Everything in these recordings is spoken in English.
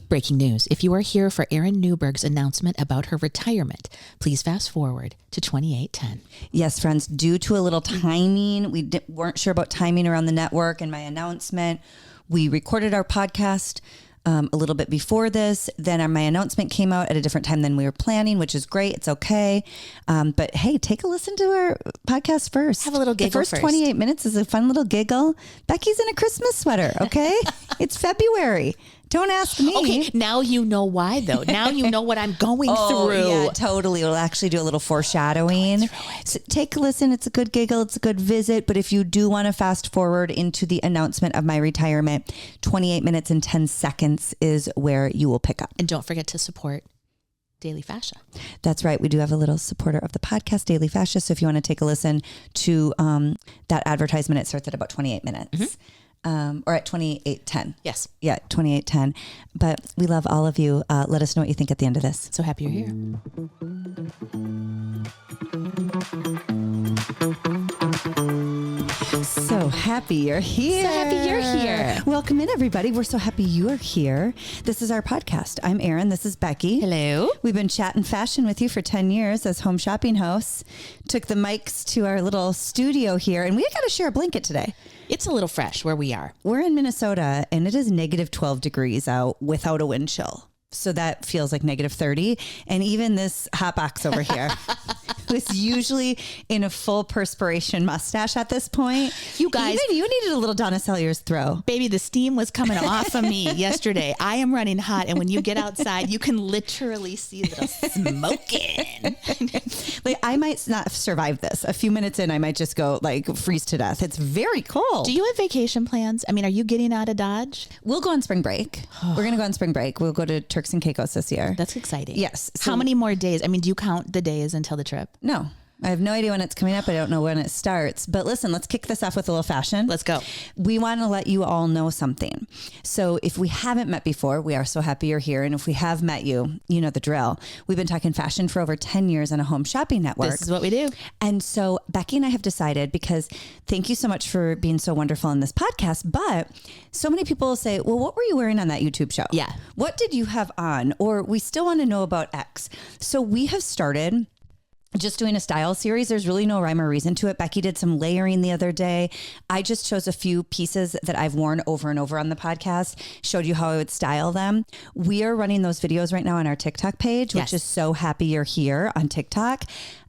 Breaking news. If you are here for Erin Newberg's announcement about her retirement, please fast forward to 2810. Yes, friends, due to a little timing, we weren't sure about timing around the network and my announcement. We recorded our podcast a little bit before this. Then my announcement came out at a different time than we were planning, which is great. It's okay. But hey, take a listen to our podcast first. Have a little giggle The first 28 minutes is a fun little giggle. Becky's in a Christmas sweater, okay? It's February. Don't ask me. Okay, now you know why, though. Now you know what I'm going through. Yeah, totally. We'll actually do a little foreshadowing. So take a listen. It's a good giggle. It's a good visit. But if you do want to fast forward into the announcement of my retirement, 28 minutes and 10 seconds is where you will pick up. And don't forget to support Daily Fascia. That's right. We do have a little supporter of the podcast, Daily Fascia. So if you want to take a listen to that advertisement, it starts at about 28 minutes. Mm-hmm. Or at 28:10. Yes. Yeah, 28:10. But we love all of you. Let us know what you think at the end of this. So happy you're here. So happy you're here. So happy you're here. Welcome in, everybody. We're so happy you're here. This is our podcast. I'm Erin. This is Becky. Hello. We've been chatting fashion with you for 10 years as home shopping hosts. Took the mics to our little studio here, and we got to share a blanket today. It's a little fresh where we are. We're in Minnesota, and it is negative 12 degrees out without a wind chill. So that feels like negative 30. And even this hot box over here was usually in a full perspiration mustache at this point. You guys. Even you needed a little Donna Sellier's throw. Baby, the steam was coming off of me yesterday. I am running hot. And when you get outside, you can literally see the smoking. Like, I might not survive this. A few minutes in, I might just go like freeze to death. It's very cold. Do you have vacation plans? I mean, are you getting out of Dodge? We'll go on spring break. We're going to go on spring break. We'll go to Turks and Caicos this year. That's exciting. Yes. So how many more days? I mean, do you count the days until the trip? No. I have no idea when it's coming up. I don't know when it starts. But listen, let's kick this off with a little fashion. Let's go. We want to let you all know something. So if we haven't met before, we are so happy you're here. And if we have met you, you know the drill. We've been talking fashion for over 10 years on a home shopping network. This is what we do. And so Becky and I have decided, because thank you so much for being so wonderful in this podcast, but so many people will say, well, what were you wearing on that YouTube show? Yeah. What did you have on? Or we still want to know about X. So we have started just doing a style series. There's really no rhyme or reason to it. Becky did some layering the other day. I just chose a few pieces that I've worn over and over on the podcast, showed you how I would style them. We are running those videos right now on our TikTok page, which is So Happy You're Here on TikTok.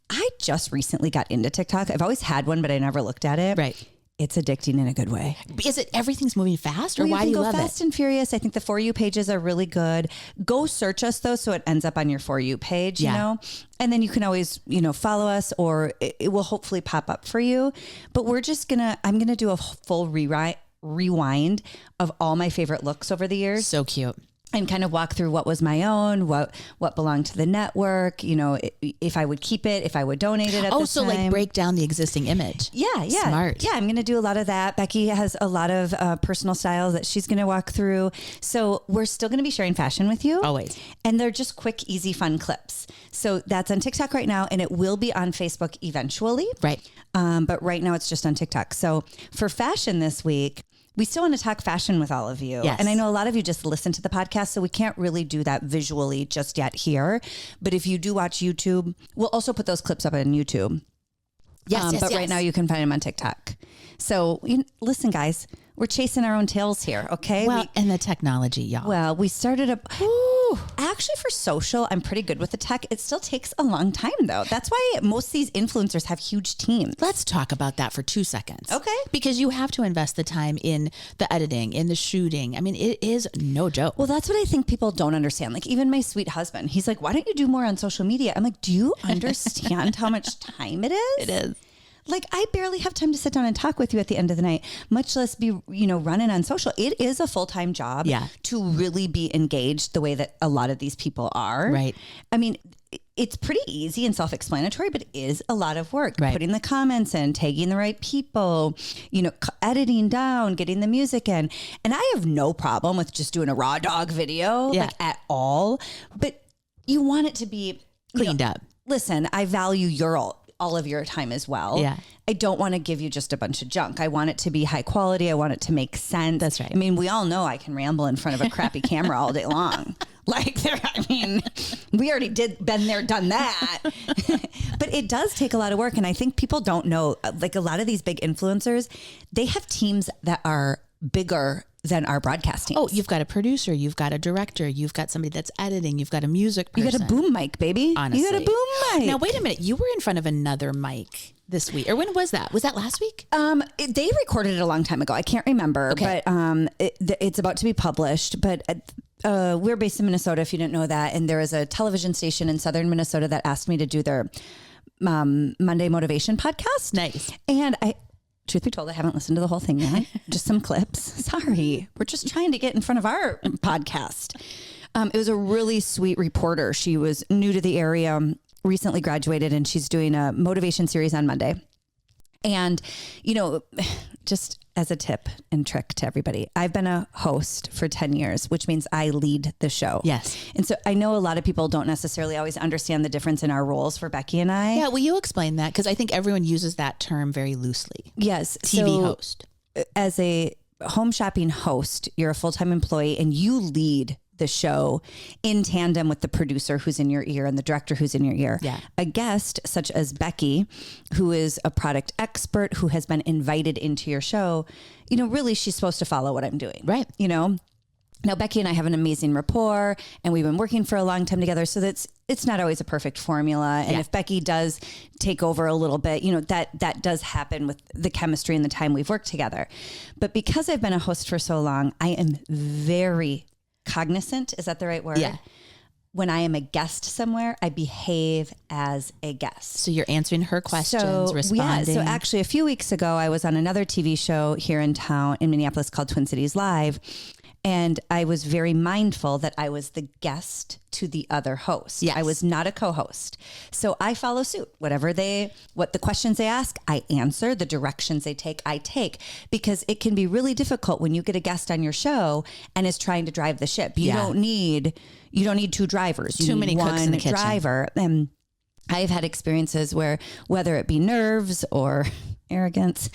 I just recently got into TikTok. I've always had one, but I never looked at it. Right. It's addicting in a good way. Is it everything's moving fast, or well, why do you love it? Fast and furious. I think the For You pages are really good. Go search us though, so it ends up on your For You page, you know, and then you can always, follow us, or it will hopefully pop up for you. But I'm going to do a full rewind of all my favorite looks over the years. So cute. And kind of walk through what was my own, what belonged to the network, if I would keep it, if I would donate it at the time. Like break down the existing image. Yeah. Smart. Yeah, I'm going to do a lot of that. Becky has a lot of personal styles that she's going to walk through. So we're still going to be sharing fashion with you. Always. And they're just quick, easy, fun clips. So that's on TikTok right now, and it will be on Facebook eventually. Right. But right now it's just on TikTok. So for fashion this week, we still want to talk fashion with all of you. Yes. And I know a lot of you just listen to the podcast, so we can't really do that visually just yet here. But if you do watch YouTube, we'll also put those clips up on YouTube. Yes, but right now you can find them on TikTok. So listen, guys, we're chasing our own tails here, okay? Well, and the technology, y'all. Well, we started actually for social, I'm pretty good with the tech. It still takes a long time though. That's why most of these influencers have huge teams. Let's talk about that for 2 seconds. Okay. Because you have to invest the time in the editing, in the shooting. I mean, it is no joke. Well, that's what I think people don't understand. Like even my sweet husband, he's like, why don't you do more on social media? I'm like, do you understand how much time it is? It is. Like I barely have time to sit down and talk with you at the end of the night, much less be, running on social. It is a full-time job to really be engaged the way that a lot of these people are. Right. I mean, it's pretty easy and self-explanatory, but it is a lot of work. Right. Putting the comments in, tagging the right people, editing down, getting the music in. And I have no problem with just doing a raw dog video at all, but you want it to be cleaned up. Listen, I value all of your time as well. Yeah. I don't want to give you just a bunch of junk. I want it to be high quality. I want it to make sense. That's right. I mean, we all know I can ramble in front of a crappy camera all day long. Like, I mean, we already been there, done that. But it does take a lot of work. And I think people don't know, like a lot of these big influencers, they have teams that are bigger than our broadcast teams. Oh, you've got a producer, you've got a director, you've got somebody that's editing, you've got a music person. You got a boom mic, baby. Honestly. You got a boom mic. Now, wait a minute. You were in front of another mic this week. Or when was that? Was that last week? They recorded it a long time ago. I can't remember, Okay. But it's about to be published. But we're based in Minnesota, if you didn't know that. And there is a television station in southern Minnesota that asked me to do their Monday Motivation podcast. Nice. And truth be told, I haven't listened to the whole thing yet. Just some clips. Sorry. We're just trying to get in front of our podcast. It was a really sweet reporter. She was new to the area, recently graduated, and she's doing a motivation series on Monday. And, you know, just as a tip and trick to everybody, I've been a host for 10 years, which means I lead the show. Yes. And so I know a lot of people don't necessarily always understand the difference in our roles for Becky and I. Yeah, will you explain that? Because I think everyone uses that term very loosely. Yes. TV host. As a home shopping host, you're a full-time employee and you lead the show in tandem with the producer who's in your ear and the director who's in your ear. Yeah. A guest such as Becky, who is a product expert, who has been invited into your show, you know, really she's supposed to follow what I'm doing. Right. You know, now Becky and I have an amazing rapport and we've been working for a long time together. So it's not always a perfect formula. And if Becky does take over a little bit, you know, that does happen with the chemistry and the time we've worked together. But because I've been a host for so long, I am very cognizant. Is that the right word? Yeah. When I am a guest somewhere, I behave as a guest. So you're answering her questions, responding. Yeah, so actually a few weeks ago, I was on another TV show here in town in Minneapolis called Twin Cities Live. And I was very mindful that I was the guest to the other host. Yes. I was not a co-host. So I follow suit. What the questions they ask, I answer. The directions they take, I take. Because it can be really difficult when you get a guest on your show and is trying to drive the ship. You don't need two drivers. You Too need many cooks in the kitchen. driver. And I've had experiences where, whether it be nerves or arrogance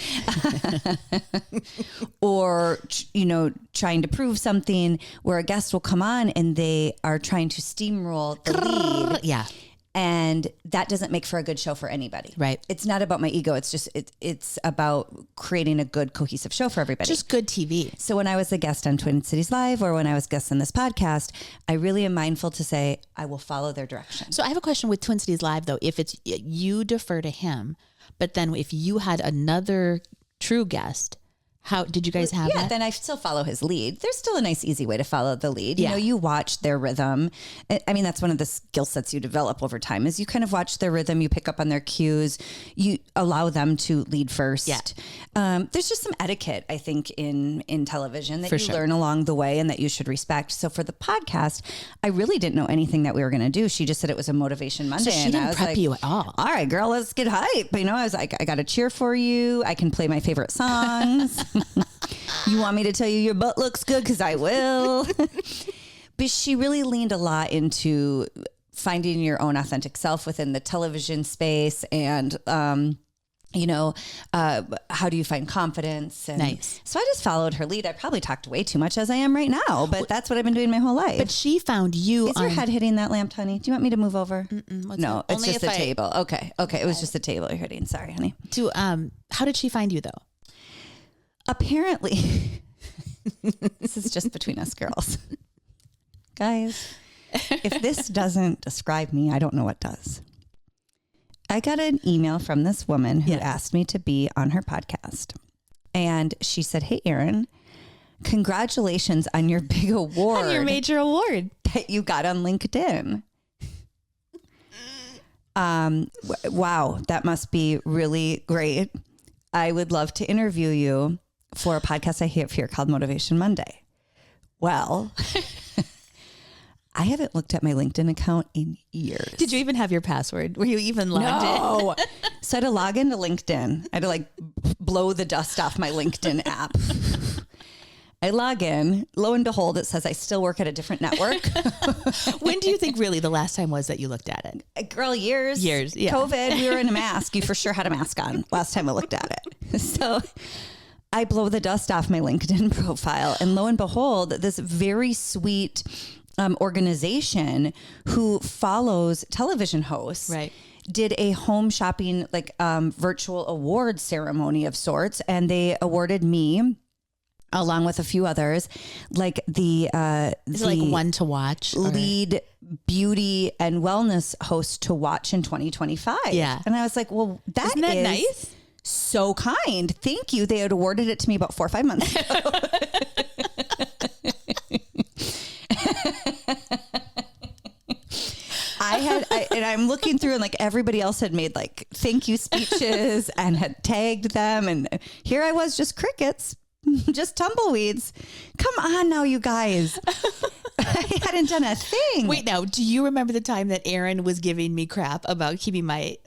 or, you know, trying to prove something, where a guest will come on and they are trying to steamroll the lead. Yeah. And that doesn't make for a good show for anybody. Right. It's not about my ego. It's just, it's about creating a good cohesive show for everybody. Just good TV. So when I was a guest on Twin Cities Live or when I was guest on this podcast, I really am mindful to say, I will follow their direction. So I have a question with Twin Cities Live, though. If it's you defer to him, but then if you had another true guest, how did you guys have that? Yeah, then I still follow his lead. There's still a nice, easy way to follow the lead. You know, you watch their rhythm. I mean, that's one of the skill sets you develop over time is you kind of watch their rhythm. You pick up on their cues. You allow them to lead first. Yeah. There's just some etiquette, I think, in television that For you sure. learn along the way and that you should respect. So for the podcast, I really didn't know anything that we were going to do. She just said it was a Motivation Monday. So she and I didn't was prep like, you at all. all right, girl, let's get hype. But, you know, I was like, I got to cheer for you. I can play my favorite songs. You want me to tell you your butt looks good? Because I will. But she really leaned a lot into finding your own authentic self within the television space and, you know, how do you find confidence? And Nice. So I just followed her lead. I probably talked way too much as I am right now, but that's what I've been doing my whole life. But she found you Is your head hitting that lamp, honey? Do you want me to move over? No, it's Only just if the I- table. Okay. It was just the table you're hitting. Sorry, honey. how did she find you, though? Apparently, this is just between us girls. Guys, if this doesn't describe me, I don't know what does. I got an email from this woman who asked me to be on her podcast. And she said, hey, Erin, congratulations on your big award. On your major award. That you got on LinkedIn. Wow, that must be really great. I would love to interview you for a podcast I have here called Motivation Monday. Well, I haven't looked at my LinkedIn account in years. Did you even have your password? Were you even logged in? No. So I had to log into LinkedIn. I had to like blow the dust off my LinkedIn app. I log in. Lo and behold, it says I still work at a different network. When do you think really the last time was that you looked at it? Girl, years. Years, yeah. COVID, we were in a mask. You for sure had a mask on last time I looked at it. So I blow the dust off my LinkedIn profile, and lo and behold, this very sweet organization who follows television hosts. Right. Did a home shopping, like virtual award ceremony of sorts. And they awarded me, along with a few others, like Is it like one to watch? Lead beauty and wellness host to watch in 2025. Yeah. And I was like, well, Isn't that nice? So kind. Thank you. They had awarded it to me about 4 or 5 months ago. And I'm looking through, and like everybody else had made like thank you speeches and had tagged them. And here I was, just crickets, just tumbleweeds. Come on now, you guys. I hadn't done a thing. Wait, now, do you remember the time that Erin was giving me crap about keeping my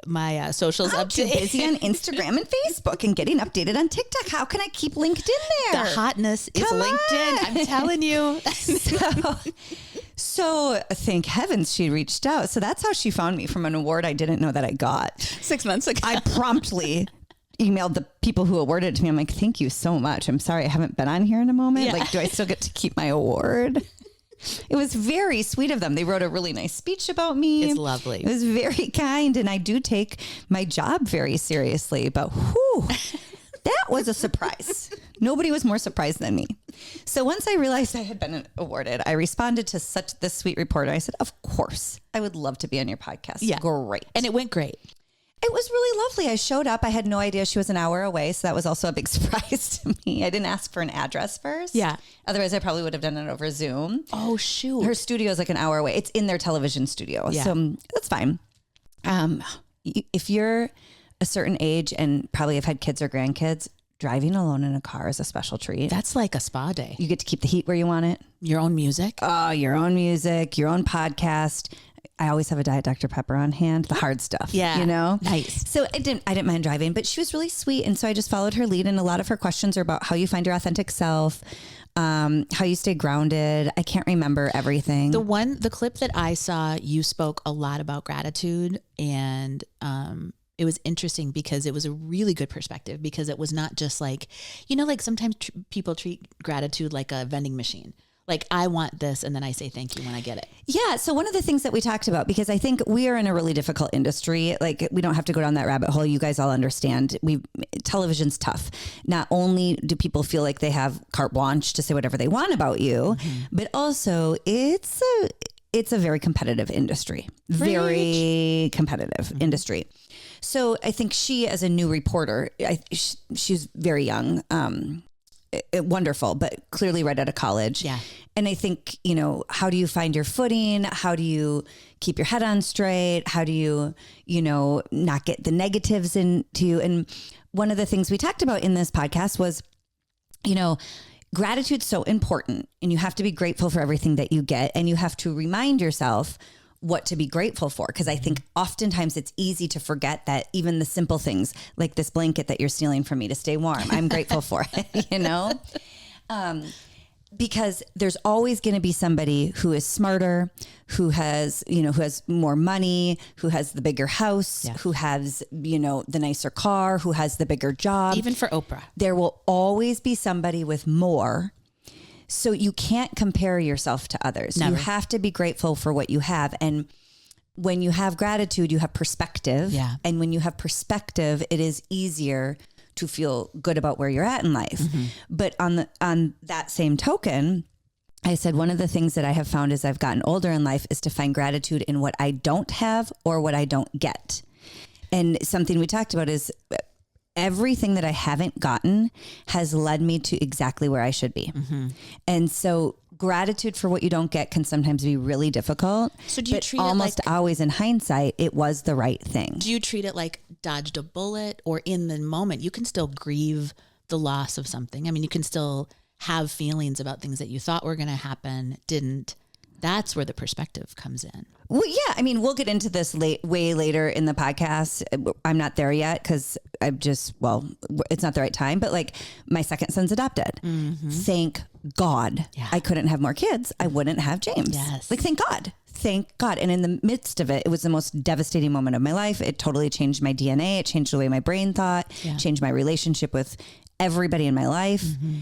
socials I'm too updated? busy on Instagram and Facebook and getting updated on TikTok. How can I keep LinkedIn there? The hotness is Come LinkedIn. on. I'm telling you. So thank heavens she reached out. So that's how she found me, from an award I didn't know that I got. 6 months ago. I promptly emailed the people who awarded it to me. I'm like, thank you so much. I'm sorry I haven't been on here in a moment. Yeah. Like, do I still get to keep my award? It was very sweet of them. They wrote a really nice speech about me. It's lovely. It was very kind. And I do take my job very seriously, but whew, that was a surprise. Nobody was more surprised than me. So once I realized I had been awarded, I responded to this sweet reporter. I said, of course, I would love to be on your podcast. Yeah. Great. And it went great. It was really lovely. I showed up. I had no idea she was an hour away. So that was also a big surprise to me. I didn't ask for an address first. Yeah. Otherwise, I probably would have done it over Zoom. Oh, shoot. Her studio is like an hour away. It's in their television studio. Yeah. So that's fine. If you're a certain age and probably have had kids or grandkids, driving alone in a car is a special treat. That's like a spa day. You get to keep the heat where you want it. Your own music. Oh, your own music, your own podcast. I always have a Diet Dr. Pepper on hand, the hard stuff. Yeah. You know? Nice. So I didn't mind driving, but she was really sweet. And so I just followed her lead. And a lot of her questions are about how you find your authentic self, how you stay grounded. I can't remember everything. The clip that I saw, you spoke a lot about gratitude, and it was interesting because it was a really good perspective, because it was not just like, like sometimes people treat gratitude like a vending machine. Like, I want this, and then I say thank you when I get it. Yeah. So one of the things that we talked about, because I think we are in a really difficult industry, like we don't have to go down that rabbit hole. You guys all understand. Television's tough. Not only do people feel like they have carte blanche to say whatever they want about you, but also it's a very competitive industry, very competitive industry. So I think she, as a new reporter, she's very young, wonderful, but clearly right out of college. Yeah. And I think, how do you find your footing? How do you keep your head on straight? How do you, not get the negatives into you? And one of the things we talked about in this podcast was, gratitude's so important, and you have to be grateful for everything that you get. And you have to remind yourself what to be grateful for. Because I think oftentimes it's easy to forget that even the simple things, like this blanket that you're stealing from me to stay warm, I'm grateful for it, because there's always going to be somebody who is smarter, who has more money, who has the bigger house, who has, the nicer car, who has the bigger job. Even for Oprah. There will always be somebody with more. So you can't compare yourself to others. Never. You have to be grateful for what you have. And when you have gratitude, you have perspective. Yeah. And when you have perspective, it is easier to feel good about where you're at in life. But on that same token, I said, one of the things that I have found as I've gotten older in life is to find gratitude in what I don't have or what I don't get. And something we talked about is everything that I haven't gotten has led me to exactly where I should be. And so gratitude for what you don't get can sometimes be really difficult. So do you treat almost it like, always in hindsight, it was the right thing. Do you treat it like dodged a bullet, or in the moment you can still grieve the loss of something? I mean, you can still have feelings about things that you thought were going to happen, didn't. That's where the perspective comes in. Well, yeah. I mean, we'll get into this way later in the podcast. I'm not there yet because it's not the right time. But like my second son's adopted. Mm-hmm. Thank God I couldn't have more kids. I wouldn't have James. Yes. Like, thank God. Thank God. And in the midst of it, it was the most devastating moment of my life. It totally changed my DNA. It changed the way my brain thought, changed my relationship with everybody in my life. Mm-hmm.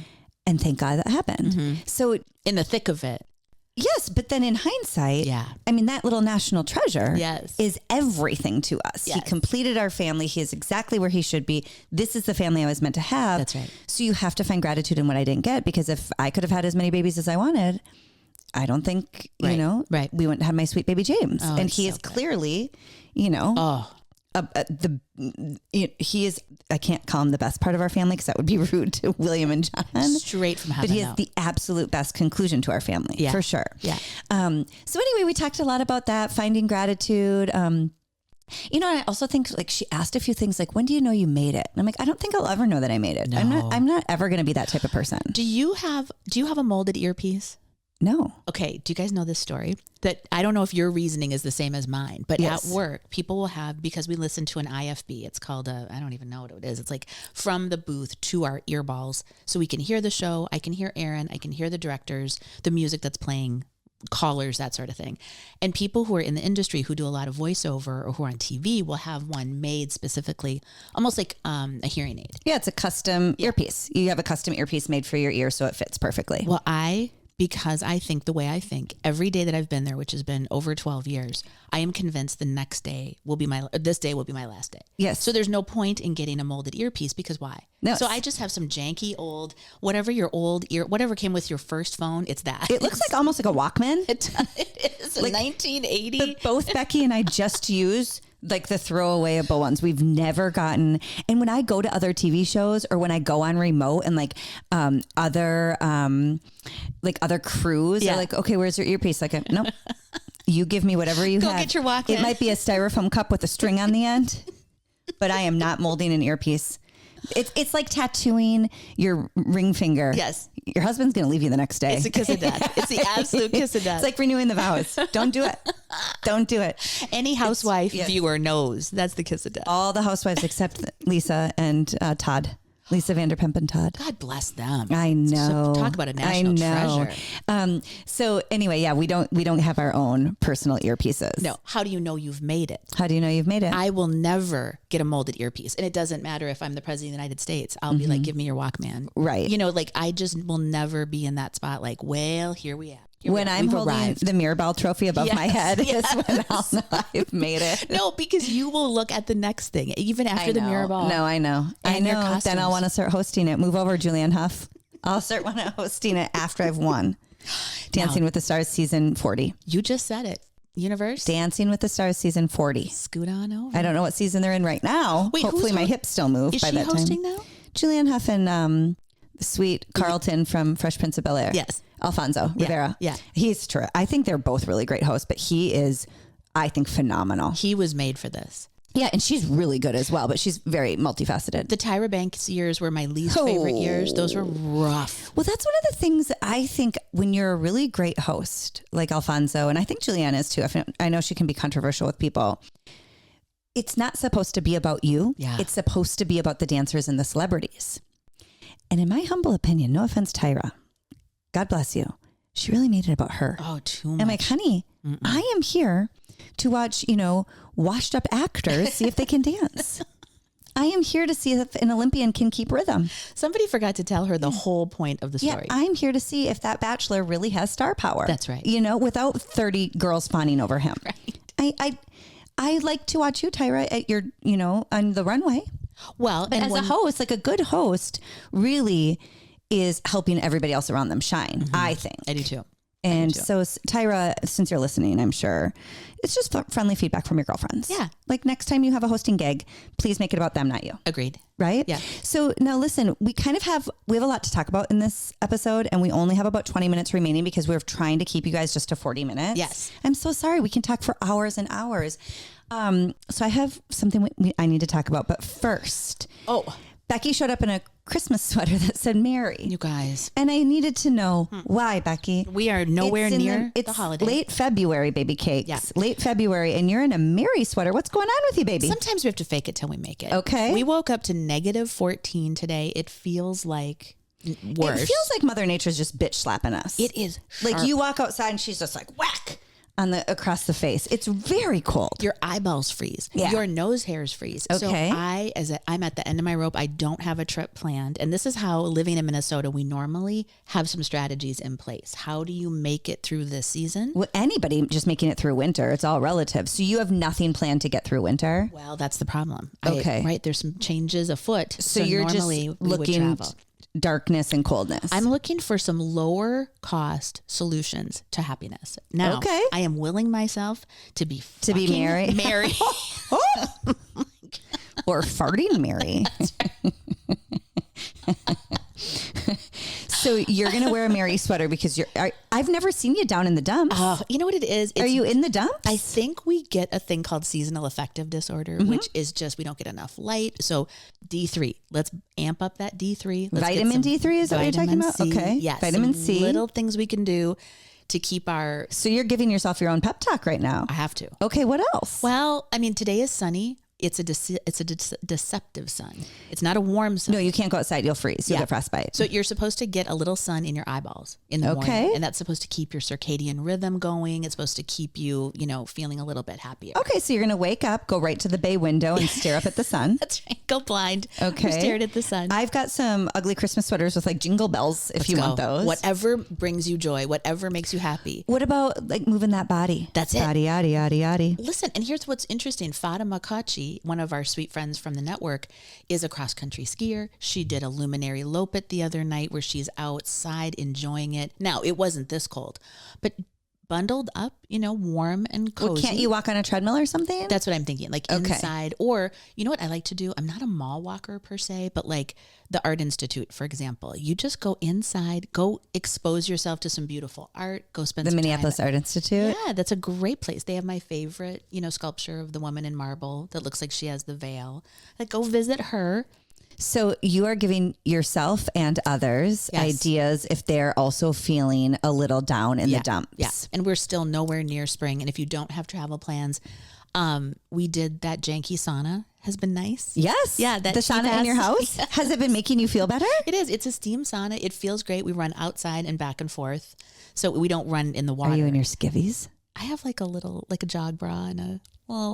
And thank God that happened. Mm-hmm. So in the thick of it. Yes, but then in hindsight, I mean, that little national treasure is everything to us. Yes. He completed our family. He is exactly where he should be. This is the family I was meant to have. That's right. So you have to find gratitude in what I didn't get, because if I could have had as many babies as I wanted, I don't think, we wouldn't have my sweet baby James. Oh, and he is clearly, he is, I can't call him the best part of our family because that would be rude to William and John. Straight from heaven. But he is the absolute best conclusion to our family, for sure. Yeah. So anyway, we talked a lot about that, finding gratitude. And I also think, like, she asked a few things like, when do you know you made it? And I'm like, I don't think I'll ever know that I made it. No. I'm not ever going to be that type of person. Do you have a molded earpiece? No. Okay. Do you guys know this story? That I don't know if your reasoning is the same as mine, but at work, people will have, because we listen to an IFB, it's called I don't even know what it is. It's like from the booth to our earballs. So we can hear the show. I can hear Erin. I can hear the directors, the music that's playing, callers, that sort of thing. And people who are in the industry who do a lot of voiceover or who are on TV will have one made specifically, almost like a hearing aid. Yeah. It's a custom earpiece. You have a custom earpiece made for your ear, so it fits perfectly. Well, because I think the way I think, every day that I've been there, which has been over 12 years, I am convinced the next day this day will be my last day. Yes. So there's no point in getting a molded earpiece, because why? No. So I just have some janky old, whatever came with your first phone, it's that. It looks like almost like a Walkman. It is like 1980. But both Becky and I just use like the throwaway ones. We've never gotten. And when I go to other TV shows, or when I go on remote, and like other crews are like, okay, where's your earpiece? Like, nope. You give me whatever you have. Go get your Walkman. It might be a styrofoam cup with a string on the end, but I am not molding an earpiece. It's like tattooing your ring finger. Yes. Your husband's going to leave you the next day. It's a kiss of death. It's the absolute kiss of death. It's like renewing the vows. Don't do it. Don't do it. Any housewife viewer knows that's the kiss of death. All the housewives except Lisa and Todd. Lisa Vanderpump and Todd. God bless them. I know. So talk about a national treasure. So anyway, we don't have our own personal earpieces. No. How do you know you've made it? How do you know you've made it? I will never get a molded earpiece. And it doesn't matter if I'm the president of the United States. I'll be like, give me your Walkman. Right. I just will never be in that spot. Like, well, here we are. When I'm holding the Mirrorball trophy above my head is when I'll know I've made it. No, because you will look at the next thing, even after the Mirrorball. No, I know. Then I'll want to start hosting it. Move over, Julianne Hough. I'll start hosting it after I've won. Dancing with the Stars season 40. You just said it. Universe? Dancing with the Stars season 40. Scoot on over. I don't know what season they're in right now. Wait, hopefully my hips still move by that time. Is she hosting now? Julianne Hough and sweet Carlton from Fresh Prince of Bel-Air. Yes. Alfonso Rivera. Yeah. He's true. I think they're both really great hosts, but he is, I think, phenomenal. He was made for this. Yeah, and she's really good as well, but she's very multifaceted. The Tyra Banks years were my least favorite years. Those were rough. Well, that's one of the things that I think when you're a really great host, like Alfonso, and I think Julianne is too. I know she can be controversial with people. It's not supposed to be about you. Yeah. It's supposed to be about the dancers and the celebrities. And in my humble opinion, no offense, Tyra, God bless you, she really made it about her. Oh, too much. I'm like, honey, I am here to watch, washed up actors see if they can dance. I am here to see if an Olympian can keep rhythm. Somebody forgot to tell her the whole point of the story. Yeah, I'm here to see if that bachelor really has star power. That's right. Without 30 girls fawning over him. Right. I like to watch you, Tyra, at your, on the runway. Well, but as a host, like a good host really is helping everybody else around them shine, I think. I do too. And so Tyra, since you're listening, I'm sure it's just friendly feedback from your girlfriends. Yeah. Like next time you have a hosting gig, please make it about them, not you. Agreed. Right? Yeah. So now listen, we have a lot to talk about in this episode, and we only have about 20 minutes remaining because we're trying to keep you guys just to 40 minutes. Yes. I'm so sorry. We can talk for hours and hours. So I have something I need to talk about, but first, Becky showed up in a Christmas sweater that said Mary. You guys. And I needed to know why, Becky. We are nowhere near the the holiday. Late February, baby cakes. Yeah. Late February, and you're in a Mary sweater. What's going on with you, baby? Sometimes we have to fake it till we make it. Okay. We woke up to -14 today. It feels like worse. It feels like Mother Nature's just bitch slapping us. It is like sharp. you walk outside and she's just like whack on the across the face. It's very cold. Your eyeballs freeze. Yeah. Your nose hairs freeze. Okay. So I'm at the end of my rope. I don't have a trip planned. And this is how, living in Minnesota, we normally have some strategies in place. How do you make it through this season? Well, anybody just making it through winter, it's all relative. So you have nothing planned to get through winter? Well, that's the problem. Okay. Right. There's some changes afoot. So you're normally just we would looking travel. darkness and coldness. I'm looking for some lower cost solutions to happiness. Now, Okay. I am willing myself to be Mary. Mary. or farting Mary. So you're going to wear a Mary sweater because I've never seen you down in the dumps. You know what it is? Are you in the dumps? I think we get a thing called seasonal affective disorder, which is just we don't get enough light. So D3, let's amp up that D3. Let's Vitamin D3 is that what you're talking about? C. Okay. Yes. Vitamin some C. Little things we can do to keep our. So you're giving yourself your own pep talk right now. I have to. Okay. What else? Well, I mean, today is sunny. It's a deceptive sun. It's not a warm sun. No, you can't go outside. You'll freeze. You'll get frostbite. So you're supposed to get a little sun in your eyeballs in the morning. And that's supposed to keep your circadian rhythm going. It's supposed to keep you, feeling a little bit happier. Okay. So you're going to wake up, go right to the bay window and stare up at the sun. That's right. Go blind. Okay. Stared at the sun. I've got some ugly Christmas sweaters with like jingle bells if you want those. Whatever brings you joy, whatever makes you happy. What about like moving that body? That's it. Body, yaddy, yaddy, yaddy. Listen, and here's what's interesting. Fatima Kachi, one of our sweet friends from the network, is a cross-country skier. She did a luminary lopet the other night where she's outside enjoying it. Now, it wasn't this cold, but bundled up, warm and cozy. Well, can't you walk on a treadmill or something? That's what I'm thinking, like inside. Or, you know what I like to do? I'm not a mall walker per se, but like the Art Institute, for example. You just go inside, go expose yourself to some beautiful art, go spend some Minneapolis time. Art Institute? Yeah, that's a great place. They have my favorite, sculpture of the woman in marble that looks like she has the veil. Like, go visit her. So you are giving yourself and others ideas if they're also feeling a little down in the dumps. Yeah. And we're still nowhere near spring. And if you don't have travel plans, we did that janky sauna. Has been nice. Yes. Yeah. That the sauna in your house. Yeah. Has it been making you feel better? It is. It's a steam sauna. It feels great. We run outside and back and forth. So we don't run in the water. Are you in your skivvies? I have like a jog bra and a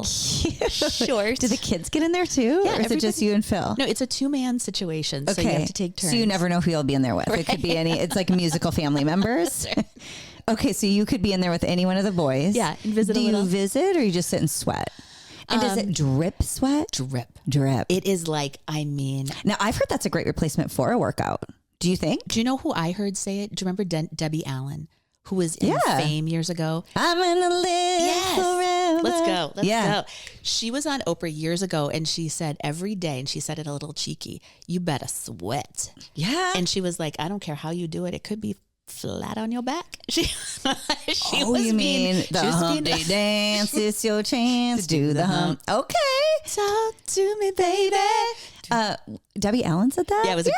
short. Do the kids get in there too? Yeah, or is it just you and Phil? No, it's a 2-man situation. So you have to take turns. So you never know who you'll be in there with. Right. It could be it's like musical family members. Right. Okay. So you could be in there with any one of the boys. Yeah. And visit Do you visit or you just sit and sweat? And does it drip sweat? Drip. It is like, now I've heard that's a great replacement for a workout. Do you think? Do you know who I heard say it? Do you remember Debbie Allen, who was in Fame years ago? I'm gonna live forever. Let's go. Let's go. She was on Oprah years ago and she said every day, and she said it a little cheeky, you better sweat. Yeah. And she was like, I don't care how you do it. It could be flat on your back. You mean the Humpty Dance is your chance. Do the hump. Okay. Talk to me, baby. Debbie Allen said that? Yeah, it was a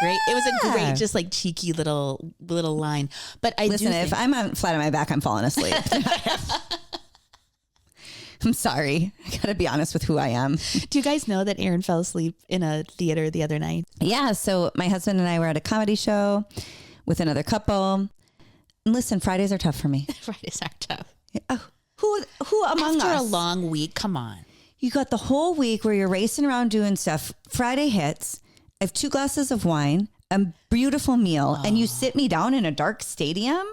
great, just like cheeky little line. But Listen, if I'm flat on my back, I'm falling asleep. I'm sorry. I got to be honest with who I am. Do you guys know that Erin fell asleep in a theater the other night? Yeah. So my husband and I were at a comedy show with another couple. And listen, Fridays are tough for me. Fridays are tough. Oh, who among us? After a long week, come on. You got the whole week where you're racing around doing stuff. Friday hits. I have 2 glasses of wine, a beautiful meal, and you sit me down in a dark stadium?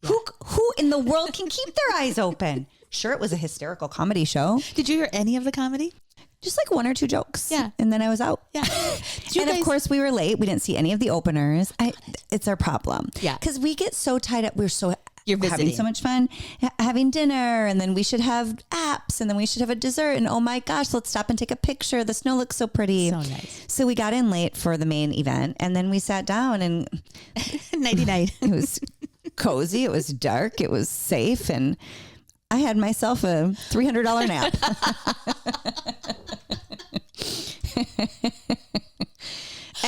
Yeah. Who in the world can keep their eyes open? Sure, it was a hysterical comedy show. Did you hear any of the comedy? Just like 1 or 2 jokes. Yeah. And then I was out. Yeah. Of course we were late. We didn't see any of the openers. It's our problem. Yeah. Because we get so tied up. We're visiting. having so much fun having dinner, and then we should have apps, and then we should have a dessert, and oh my gosh, let's stop and take a picture. The snow looks so pretty. So nice. So we got in late for the main event, and then we sat down and nighty night. It was cozy. It was dark. It was safe. And I had myself a $300 nap.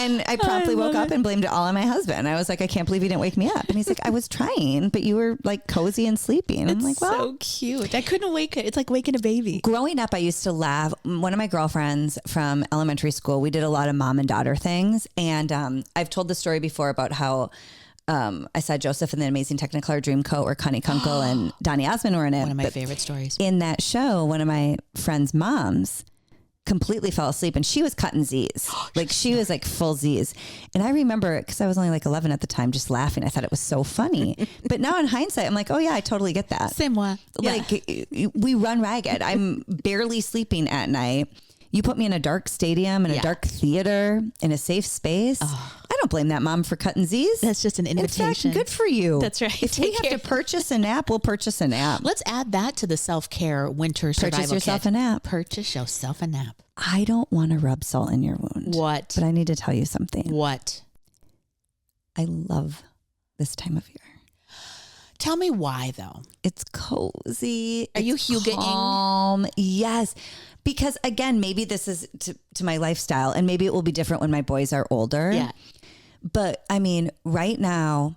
And I promptly woke up and blamed it all on my husband. I was like, I can't believe you didn't wake me up. And he's like, I was trying, but you were like cozy and sleeping. I'm like, well, so cute. I couldn't wake it. It's like waking a baby. Growing up, I used to laugh. One of my girlfriends from elementary school, we did a lot of mom and daughter things. And I've told the story before about how I saw Joseph in the Amazing Technicolor Dreamcoat where Connie Kunkel and Donny Osmond were in it. One of my favorite stories. In that show, one of my friend's moms completely fell asleep and she was cutting Z's. Like she was like full Z's. And I remember it because I was only like 11 at the time, just laughing. I thought it was so funny. But now in hindsight, I'm like, oh yeah, I totally get that. C'est moi. Like we run ragged. I'm barely sleeping at night. You put me in a dark stadium, in a dark theater, in a safe space. Oh. I don't blame that mom for cutting Z's. That's just an invitation. In fact, good for you. That's right. If we have to purchase a nap, we'll purchase a nap. Let's add that to the self-care winter survival Purchase yourself kit. a nap. Purchase yourself a nap. I don't want to rub salt in your wound. What? But I need to tell you something. What? I love this time of year. Tell me why, though. It's cozy. Are you calm? Yes. Because again, maybe this is to my lifestyle and maybe it will be different when my boys are older. Yeah. But I mean, right now,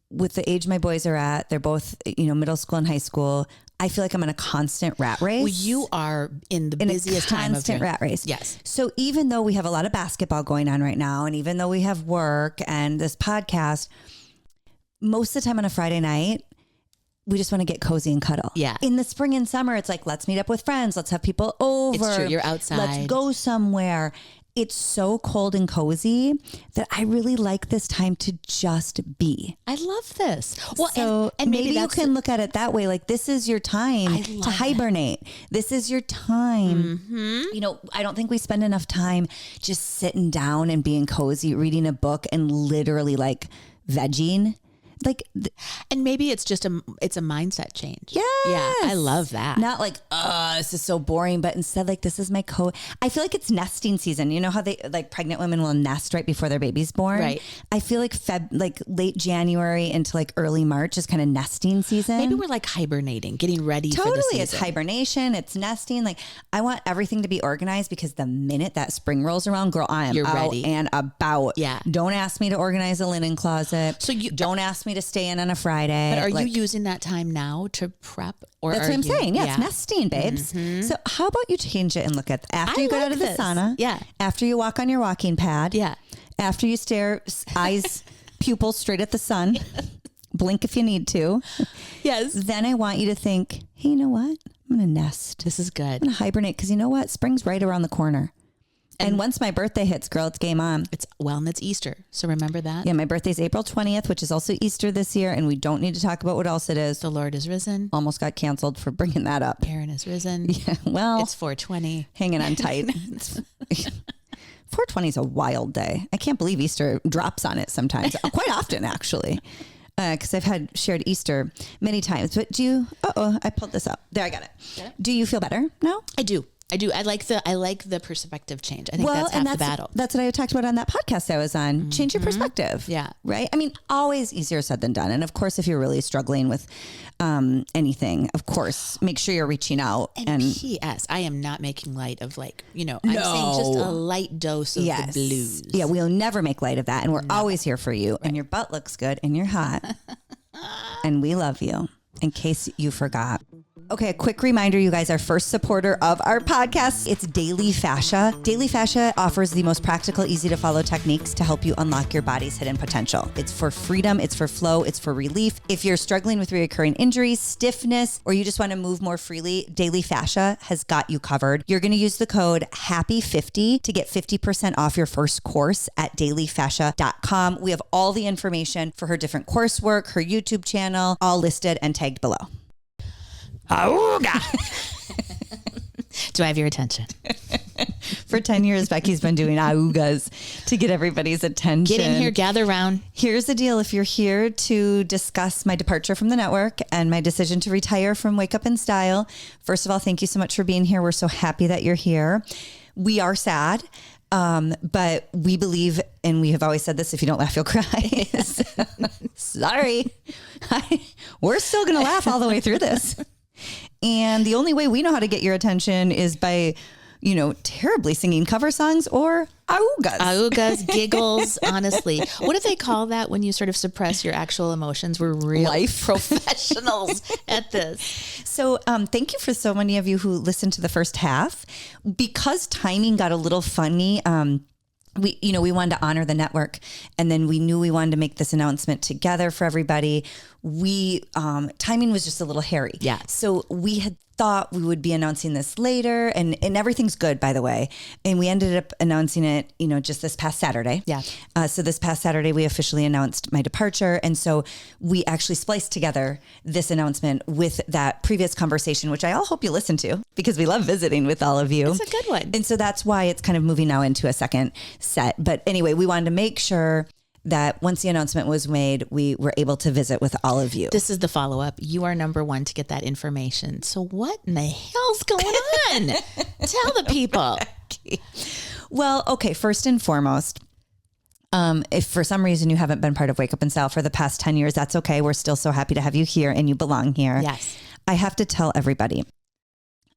with the age my boys are at, they're both, middle school and high school. I feel like I'm in a constant rat race. Well, you are in the busiest time of constant rat race. Yes. So even though we have a lot of basketball going on right now, and even though we have work and this podcast, most of the time on a Friday night, we just want to get cozy and cuddle. Yeah. In the spring and summer, it's like, let's meet up with friends. Let's have people over. It's true. You're outside. Let's go somewhere. It's so cold and cozy that I really like this time to just be. I love this. Well, so and maybe you can look at it that way. Like this is your time to hibernate. This is your time. Mm-hmm. I don't think we spend enough time just sitting down and being cozy, reading a book and literally like vegging. And maybe it's just a mindset change. Yes. Yeah. I love that. Not like, this is so boring, but instead like, this is my I feel like it's nesting season. You know how they like pregnant women will nest right before their baby's born? Right. I feel like late January into like early March is kind of nesting season. Maybe we're like hibernating, getting ready for the season. Totally. It's hibernation. It's nesting. Like I want everything to be organized because the minute that spring rolls around, girl, I am out ready and about. Yeah. Don't ask me to organize a linen closet. So you don't ask me to stay in on a Friday. But are you using that time now to prep? Or that's what I'm saying. Yeah, it's nesting, babes. Mm-hmm. So how about you change it and look at after you go out of the sauna. Yeah. After you walk on your walking pad. Yeah. After you stare pupils straight at the sun. Blink if you need to. Yes. Then I want you to think, hey, you know what? I'm going to nest. This is good. I'm going to hibernate because you know what? Spring's right around the corner. And once my birthday hits, girl, it's game on. And it's Easter. So remember that. Yeah, my birthday's April 20th, which is also Easter this year. And we don't need to talk about what else it is. The Lord is risen. Almost got canceled for bringing that up. Erin is risen. Yeah, well. It's 420. Hanging on tight. 420 is a wild day. I can't believe Easter drops on it sometimes. Quite often, actually. Because I've had shared Easter many times. But I pulled this up. There, I got it. Do you feel better now? I do. I like the perspective change. I think that's half the battle. That's what I talked about on that podcast I was on. Mm-hmm. Change your perspective. Yeah. Right. I mean, always easier said than done. And of course, if you're really struggling with anything, of course, make sure you're reaching out. And P.S. I am not making light of I'm saying just a light dose of the blues. Yeah. We'll never make light of that. And we're always here for you. Right. And your butt looks good and you're hot. And we love you. In case you forgot. Okay, a quick reminder, you guys, our first supporter of our podcast, it's Daily Fascia. Daily Fascia offers the most practical, easy to follow techniques to help you unlock your body's hidden potential. It's for freedom, it's for flow, it's for relief. If you're struggling with recurring injuries, stiffness, or you just want to move more freely, Daily Fascia has got you covered. You're going to use the code HAPPY50 to get 50% off your first course at dailyfascia.com. We have all the information for her different coursework, her YouTube channel, all listed and tagged below. Awooga. Do I have your attention? For 10 years, Becky's been doing awoogas to get everybody's attention. Get in here, gather around. Here's the deal. If you're here to discuss my departure from the network and my decision to retire from Wake Up in Style, first of all, thank you so much for being here. We're so happy that you're here. We are sad. But we believe, and we have always said this, if you don't laugh, you'll cry. Sorry. We're still going to laugh all the way through this. And the only way we know how to get your attention is by, terribly singing cover songs or awoogas. Awoogas, giggles, honestly. What do they call that when you sort of suppress your actual emotions? We're real professionals at this. So thank you for so many of you who listened to the first half. Because timing got a little funny, we wanted to honor the network, and then we knew we wanted to make this announcement together for everybody. Timing was just a little hairy. Yeah. So we had thought we would be announcing this later, and everything's good, by the way. And we ended up announcing it, just this past Saturday. Yeah. So this past Saturday, we officially announced my departure. And so we actually spliced together this announcement with that previous conversation, which I all hope you listen to because we love visiting with all of you. It's a good one. And so that's why it's kind of moving now into a second set. But anyway, we wanted to make sure that once the announcement was made, we were able to visit with all of you. This is the follow-up. You are number one to get that information. So what in the hell's going on? Tell the people. Well, okay, first and foremost, if for some reason you haven't been part of Wake Up in Style for the past 10 years, that's okay. We're still so happy to have you here and you belong here. Yes. I have to tell everybody,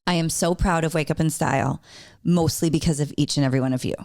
I am so proud of Wake Up in Style, mostly because of each and every one of you.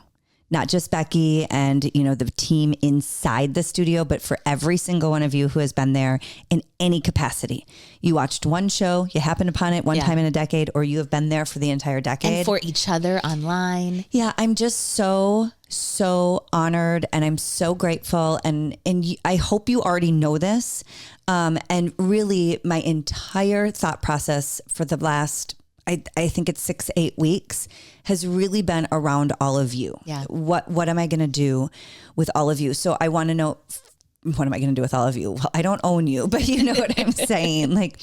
Not just Becky and, the team inside the studio, but for every single one of you who has been there in any capacity. You watched one show, you happened upon it one time in a decade, or you have been there for the entire decade. And for each other online. Yeah, I'm just so honored, and I'm so grateful. And I hope you already know this. And really my entire thought process for the last, I think it's 6-8 weeks, has really been around all of you. Yeah. What am I going to do with all of you? So I want to know, what am I going to do with all of you? Well, I don't own you, but you know what I'm saying? Like,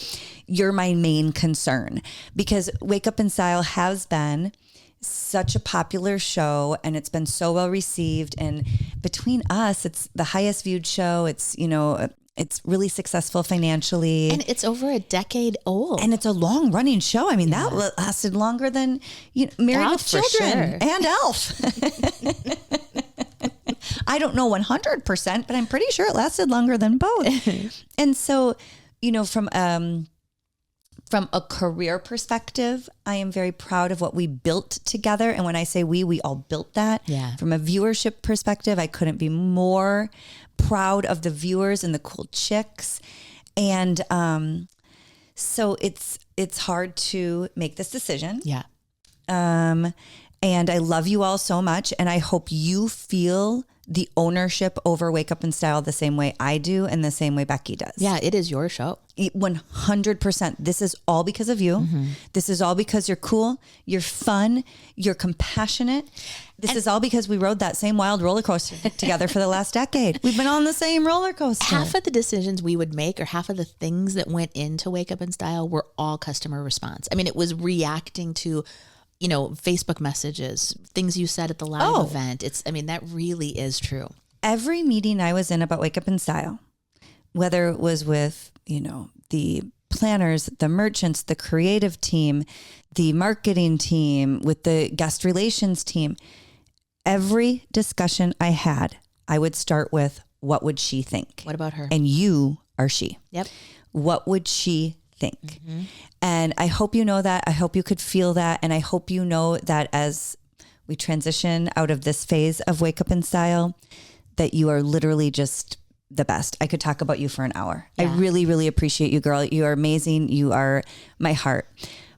you're my main concern, because Wake Up in Style has been such a popular show and it's been so well received. And between us, it's the highest viewed show. It's, it's really successful financially. And it's over a decade old. And it's a long running show. I mean, that lasted longer than Married Elf, with Children and Elf. I don't know 100%, but I'm pretty sure it lasted longer than both. And so, from a career perspective, I am very proud of what we built together. And when I say we all built that. Yeah. From a viewership perspective, I couldn't be more proud of the viewers and the cool chicks. And so it's hard to make this decision. Yeah. And I love you all so much. And I hope you feel the ownership over Wake Up in Style the same way I do and the same way Becky does. Yeah, it is your show. 100%. This is all because of you. Mm-hmm. This is all because you're cool, you're fun, you're compassionate. This is all because we rode that same wild roller coaster together for the last decade. We've been on the same roller coaster. Half of the decisions we would make, or half of the things that went into Wake Up in Style, were all customer response. I mean, it was reacting to Facebook messages, things you said at the live event. That really is true. Every meeting I was in about Wake Up in Style, whether it was with, the planners, the merchants, the creative team, the marketing team, with the guest relations team, every discussion I had, I would start with, what would she think? What about her? And you are she. Yep. What would she think? Mm-hmm. And I hope you know that. I hope you could feel that. And I hope you know that as we transition out of this phase of Wake Up in Style, that you are literally just the best. I could talk about you for an hour. Yeah. I really, really appreciate you, girl. You are amazing. You are my heart.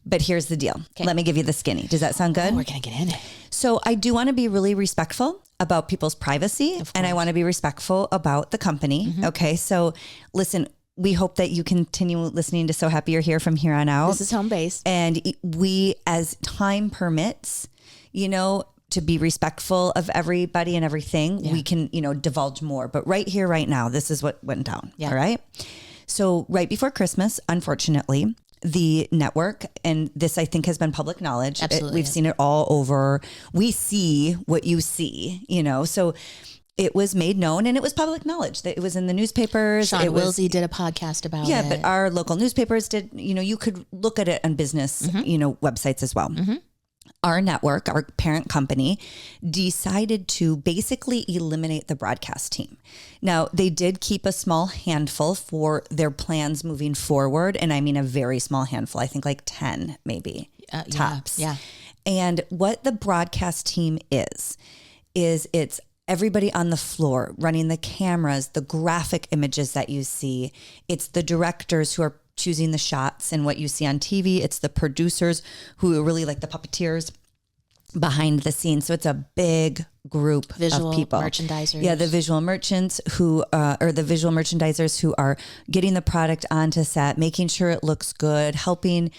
But here's the deal. Okay. Let me give you the skinny. Does that sound good? We're going to get in it. So I do want to be really respectful about people's privacy, and I want to be respectful about the company. Mm-hmm. Okay. So listen, we hope that you continue listening to So Happy You're Here from here on out. This is home base. And we, as time permits, to be respectful of everybody and everything, we can, divulge more. But right here, right now, this is what went down. Yeah. All right. So right before Christmas, unfortunately, the network, and this I think has been public knowledge. Absolutely. We've seen it all over. We see what you see, so it was made known and it was public knowledge that it was in the newspapers. Sean Wilsey did a podcast about it. Yeah, but our local newspapers did, you could look at it on business, websites as well. Mm-hmm. Our network, our parent company, decided to basically eliminate the broadcast team. Now, they did keep a small handful for their plans moving forward. And I mean, a very small handful, I think like 10 maybe tops. Yeah. And what the broadcast team is it's everybody on the floor running the cameras, the graphic images that you see. It's the directors who are choosing the shots and what you see on TV. It's the producers who are really like the puppeteers behind the scenes. So it's a big group Visual of people. merchandisers. Yeah, the visual merchants who, or the visual merchandisers who are getting the product onto set, making sure it looks good, helping,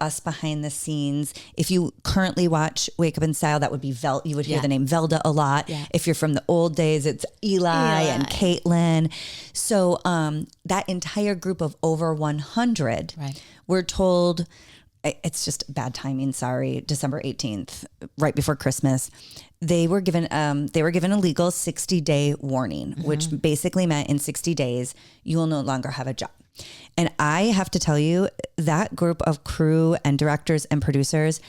us behind the scenes. If you currently watch Wake Up in Style, that would be you would hear the name Velda a lot. Yeah. If you're from the old days, it's Eli and Caitlin. So that entire group of over 100, we're told, it's just bad timing. Sorry. December 18th, right before Christmas, they were given a legal 60-day warning, which basically meant in 60 days, you will no longer have a job. And I have to tell you, that group of crew and directors and producers,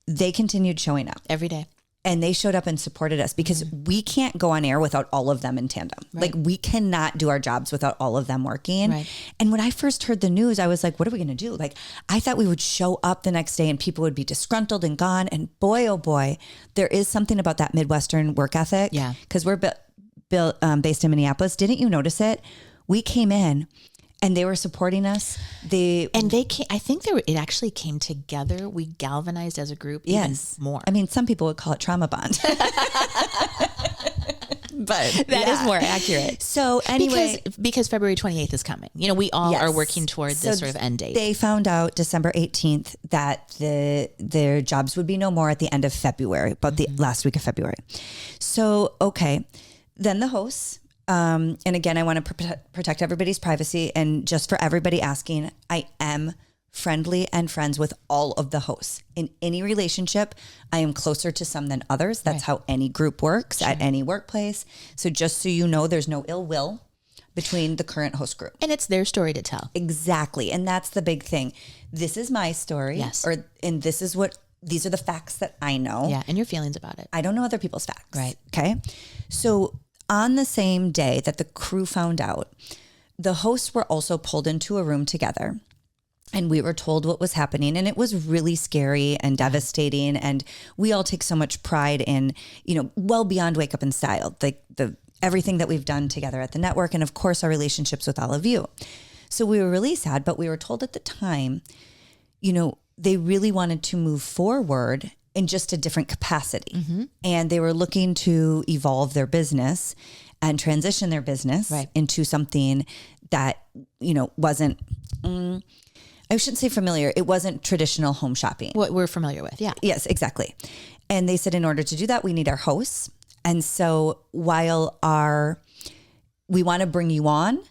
they continued showing up every day. And they showed up and supported us because we can't go on air without all of them in tandem. Like we cannot do our jobs without all of them working. And when I first heard the news, I was like, what are we going to do? Like, I thought we would show up the next day and people would be disgruntled and gone. And boy, oh boy, there is something about that Midwestern work ethic. Yeah. Because we're based in Minneapolis. Didn't you notice it? We came in and they were supporting us. I think it actually came together. We galvanized as a group even more. I mean, some people would call it trauma bond. But that is more accurate. So anyway, because February 28th is coming, we all are working toward this sort of end date. They found out December 18th that their jobs would be no more at the end of February, about the last week of February. So, okay. Then the hosts, and again, I want to protect everybody's privacy. And just for everybody asking, I am friendly and friends with all of the hosts. In any relationship, I am closer to some than others. That's how any group works at any workplace. So just so you know, there's no ill will between the current host group. And it's their story to tell. Exactly. And that's the big thing. This is my story. Yes. And these are the facts that I know. Yeah. And your feelings about it. I don't know other people's facts. Right. Okay. So on the same day that the crew found out, the hosts were also pulled into a room together and we were told what was happening. And it was really scary and devastating. And we all take so much pride in, well beyond Wake Up in Style, like everything that we've done together at the network. And of course, our relationships with all of you. So we were really sad, but we were told at the time, they really wanted to move forward in just a different capacity. And they were looking to evolve their business and transition their business into something that, wasn't, I shouldn't say familiar. It wasn't traditional home shopping. What we're familiar with. Yeah. Yes, exactly. And they said, in order to do that, we need our hosts. And so while we want to bring you on,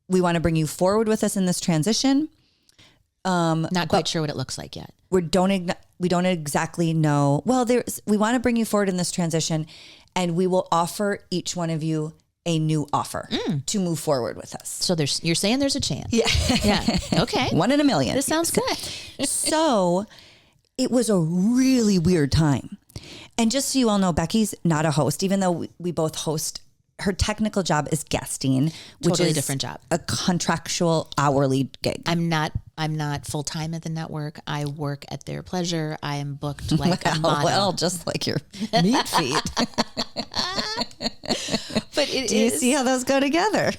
we want to bring you forward with us in this transition. Not quite sure what it looks like yet. We don't exactly know. Well, we want to bring you forward in this transition and we will offer each one of you a new offer to move forward with us. So you're saying there's a chance. Yeah. Yeah. Okay. 1 in a million. This sounds good. So it was a really weird time. And just so you all know, Becky's not a host, even though we both host. Her technical job is guesting, which totally is different job. A contractual hourly gig. I'm not full time at the network. I work at their pleasure. I am booked like a model. Well, just like your meat feet. But do you see how those go together?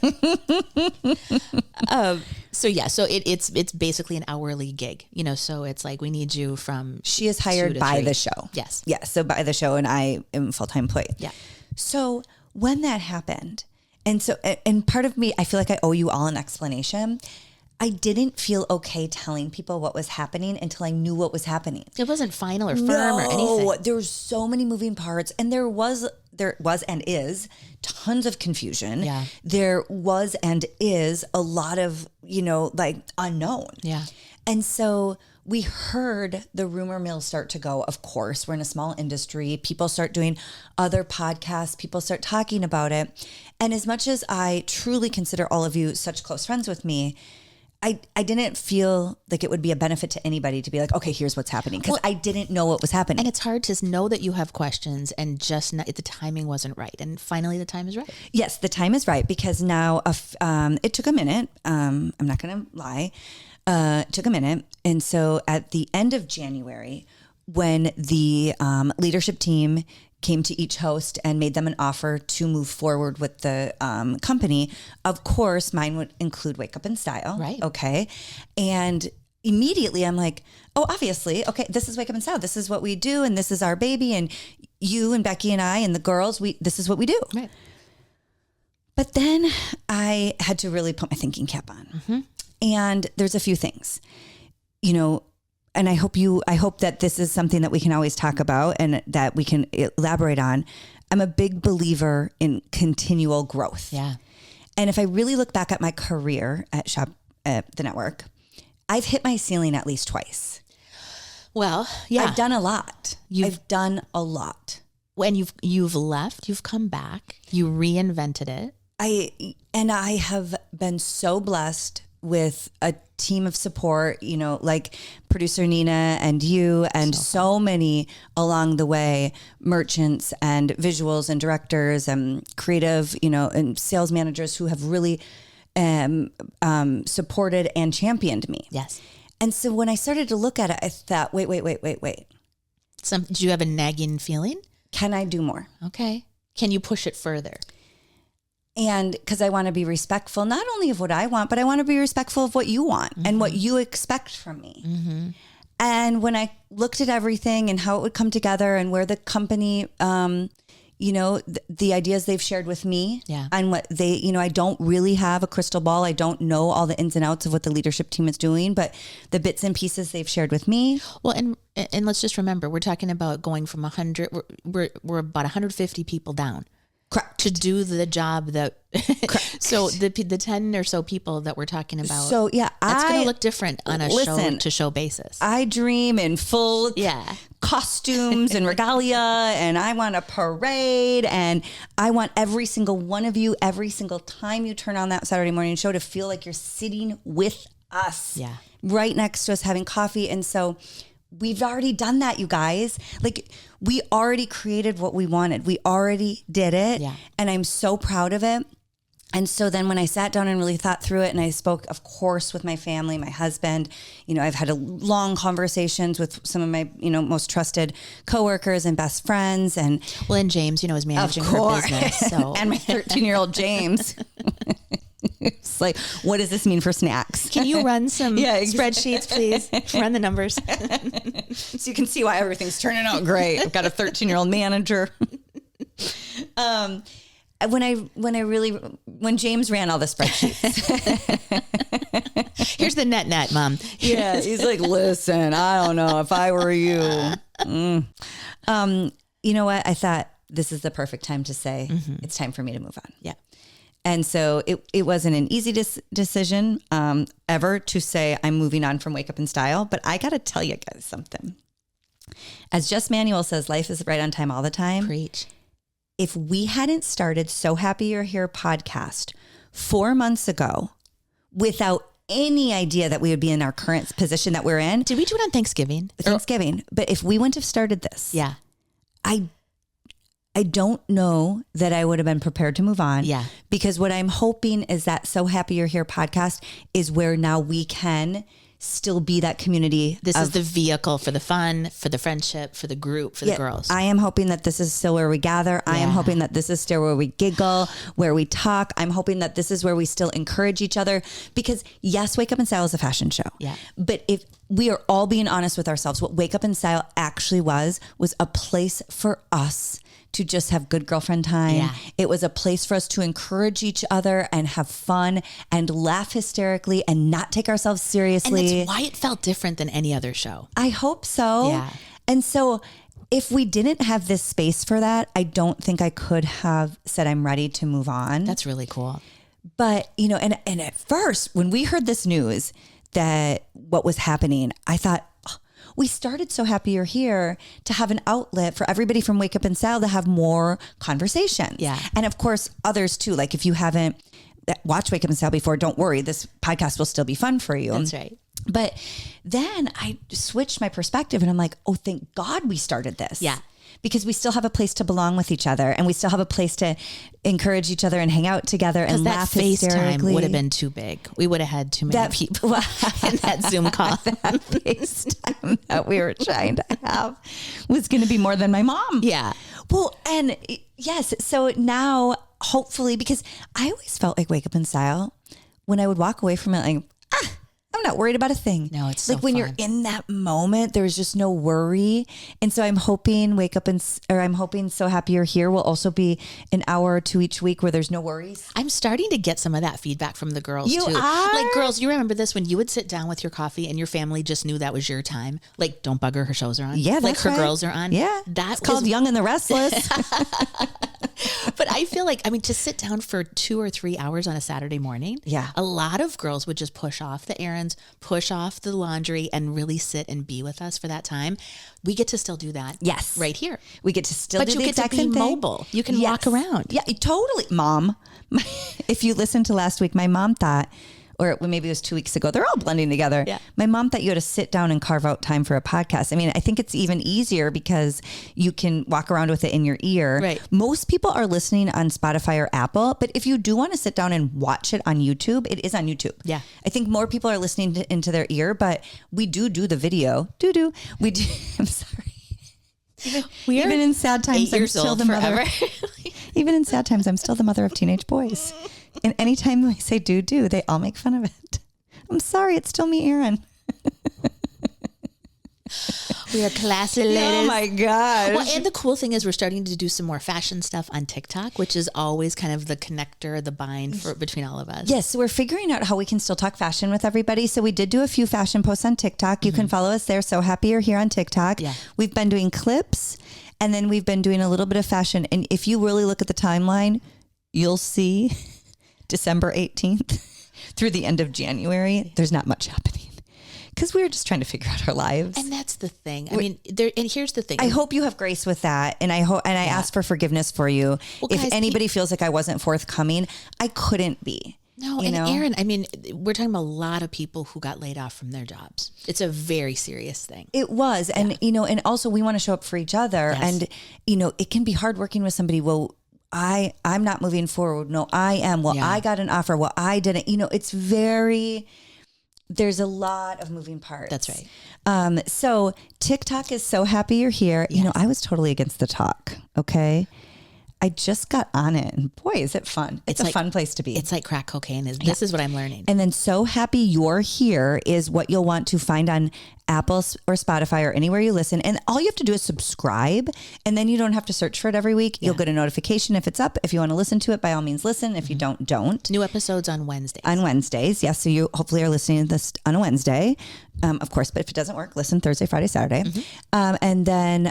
So it's basically an hourly gig, so it's like we need you from. She is hired by the show. Yes. Yes. So by the show, and I am a full-time employee. Yeah. So when that happened, and part of me, I feel like I owe you all an explanation. I didn't feel okay telling people what was happening until I knew what was happening. It wasn't final or firm or anything. There were so many moving parts, and there was and is tons of confusion. Yeah. There was and is a lot of, unknown. Yeah. And so we heard the rumor mill start to go. Of course, we're in a small industry. People start doing other podcasts. People start talking about it. And as much as I truly consider all of you such close friends with me, I didn't feel like it would be a benefit to anybody to be like, okay, here's what's happening. Because I didn't know what was happening. And it's hard to know that you have questions and just the timing wasn't right. And finally the time is right. Yes, the time is right because now it took a minute. I'm not going to lie. It took a minute. And so at the end of January, when the leadership team came to each host and made them an offer to move forward with the company, of course, mine would include Wake Up in Style. Right. Okay. And immediately I'm like, oh, obviously, okay, this is Wake Up in Style. This is what we do. And this is our baby. And you and Becky and I and the girls, this is what we do. Right. But then I had to really put my thinking cap on. Mm-hmm. And there's a few things, and I hope that this is something that we can always talk about and that we can elaborate on. I'm a big believer in continual growth. Yeah. And if I really look back at my career at the network, I've hit my ceiling at least twice. Well, yeah. I've done a lot. I've done a lot. When you've left, you've come back, you reinvented it. I have been so blessed with a team of support, like producer Nina and you and so many along the way, merchants and visuals and directors and creative, and sales managers who have really supported and championed me. Yes. And so when I started to look at it, I thought, wait. Do you have a nagging feeling? Can I do more? Okay. Can you push it further? And because I want to be respectful, not only of what I want, but I want to be respectful of what you want and what you expect from me. Mm-hmm. And when I looked at everything and how it would come together and where the company, the ideas they've shared with me and what they, I don't really have a crystal ball. I don't know all the ins and outs of what the leadership team is doing, but the bits and pieces they've shared with me. Well, and let's just remember, we're talking about going from 100, we're about 150 people down. Correct. To do the job that, so the 10 or so people that we're talking about. So yeah, that's going to look different on a show to show basis. I dream in full costumes and regalia, and I want a parade, and I want every single one of you, every single time you turn on that Saturday morning show, to feel like you're sitting with us, right next to us having coffee. And so we've already done that, you guys. Like, we already created what we wanted. We already did it. Yeah. And I'm so proud of it. And so then when I sat down and really thought through it, and I spoke, of course, with my family, my husband, I've had long conversations with some of my, most trusted coworkers and best friends. And James, is managing her business. So. And my 13-year-old James. It's like, what does this mean for snacks? Can you run some spreadsheets, please? Run the numbers. So you can see why everything's turning out great. I've got a 13-year-old manager. When James ran all the spreadsheets. Here's the net, Mom. Yeah. He's like, listen, I don't know if I were you. You know what? I thought this is the perfect time to say it's time for me to move on. Yeah. And so it wasn't an easy decision ever to say I'm moving on from Wake Up in Style. But I got to tell you guys something. As Just Manuel says, life is right on time all the time. Preach. If we hadn't started So Happy You're Here podcast 4 months ago without any idea that we would be in our current position that we're in. Did we do it on Thanksgiving? But if we wouldn't have started this, I don't know that I would have been prepared to move on. Yeah. Because what I'm hoping is that So Happy You're Here podcast is where now we can still be that community. This is the vehicle for the fun, for the friendship, for the group, for the girls. I am hoping that this is still where we gather. I am hoping that this is still where we giggle, where we talk. I'm hoping that this is where we still encourage each other, because yes, Wake Up in Style is a fashion show. Yeah. But if we are all being honest with ourselves, what Wake Up in Style actually was a place for us to just have good girlfriend time. Yeah. It was a place for us to encourage each other and have fun and laugh hysterically and not take ourselves seriously. And that's why it felt different than any other show. I hope so. Yeah. And so if we didn't have this space for that, I don't think I could have said I'm ready to move on. That's really cool. But, and at first when we heard this news that what was happening, I thought, we started So Happy You're Here to have an outlet for everybody from Wake Up in Style to have more conversations. Yeah. And of course, others too. Like if you haven't watched Wake Up in Style before, don't worry. This podcast will still be fun for you. That's right. But then I switched my perspective and I'm like, oh, thank God we started this. Yeah. because we still have a place to belong with each other, and we still have a place to encourage each other and hang out together and laugh hysterically. FaceTime would have been too big. We would have had too many people in that Zoom call. That FaceTime that we were trying to have was going to be more than my mom. Yeah. Well, and yes, so now hopefully, because I always felt like Wake Up in Style when I would walk away from it, like, I'm not worried about a thing. No, it's like so when fun. you're in that moment, there's just no worry. And so I'm hoping I'm hoping So Happy You're Here will also be an hour or two each week where there's no worries. I'm starting to get some of that feedback from the girls You too. are? Like, girls, you remember this when you would sit down with your coffee and your family just knew that was your time? Like, don't bug her shows are on. Yeah, like that's her right. girls are on. Yeah. That's called Young and the Restless. But I feel like, I mean, to sit down for 2 or 3 hours on a Saturday morning, Yeah. a lot of girls would just push off the errands, push off the laundry, and really sit and be with us for that time. We get to still do that. Yes. Right here. We get to still But do you the get to exact be same thing. mobile. You can walk around. Yeah, totally. Mom, if you listened to last week, my mom thought, or maybe it was 2 weeks ago, they're all blending together. Yeah. My mom thought you had to sit down and carve out time for a podcast. I mean, I think it's even easier because you can walk around with it in your ear. Right. Most people are listening on Spotify or Apple, but if you do want to sit down and watch it on YouTube, it is on YouTube. Yeah. I think more people are listening into their ear, but we do the video. We do. I'm sorry. Even in sad times, 8 I'm years still old the forever. mother. Even in sad times, I'm still the mother of teenage boys. And anytime I say do, they all make fun of it. I'm sorry, it's still me, Erin. We are classy ladies. Oh my gosh. Well, and the cool thing is we're starting to do some more fashion stuff on TikTok, which is always kind of the connector, the bind between all of us. Yes, so we're figuring out how we can still talk fashion with everybody. So we did do a few fashion posts on TikTok. You can follow us there. So Happy You're Here on TikTok. Yeah. We've been doing clips, and then we've been doing a little bit of fashion. And if you really look at the timeline, you'll see December 18th through the end of January, there's not much happening because we were just trying to figure out our lives. And that's the thing. I mean, and here's the thing. I hope you have grace with that. And I ask for forgiveness for you. Well, if guys, anybody feels like I wasn't forthcoming, I couldn't be. No, and Erin, I mean, we're talking about a lot of people who got laid off from their jobs. It's a very serious thing. It was. And, and also we want to show up for each other. Yes. And, it can be hard working with somebody. Well, I'm not moving forward. No, I am. Well, I got an offer. Well, I didn't. There's a lot of moving parts. That's right. So TikTok is So Happy You're Here. Yes. I was totally against the talk. Okay. I just got on it, and boy, is it fun. It's a fun place to be. It's like crack cocaine. This is what I'm learning. And then So Happy You're Here is what you'll want to find on Apple or Spotify or anywhere you listen. And all you have to do is subscribe, and then you don't have to search for it every week. You'll get a notification if it's up. If you want to listen to it, by all means, listen. If you don't. New episodes on Wednesdays. On Wednesdays. Yes. So you hopefully are listening to this on a Wednesday. Of course, but if it doesn't work, listen Thursday, Friday, Saturday. And then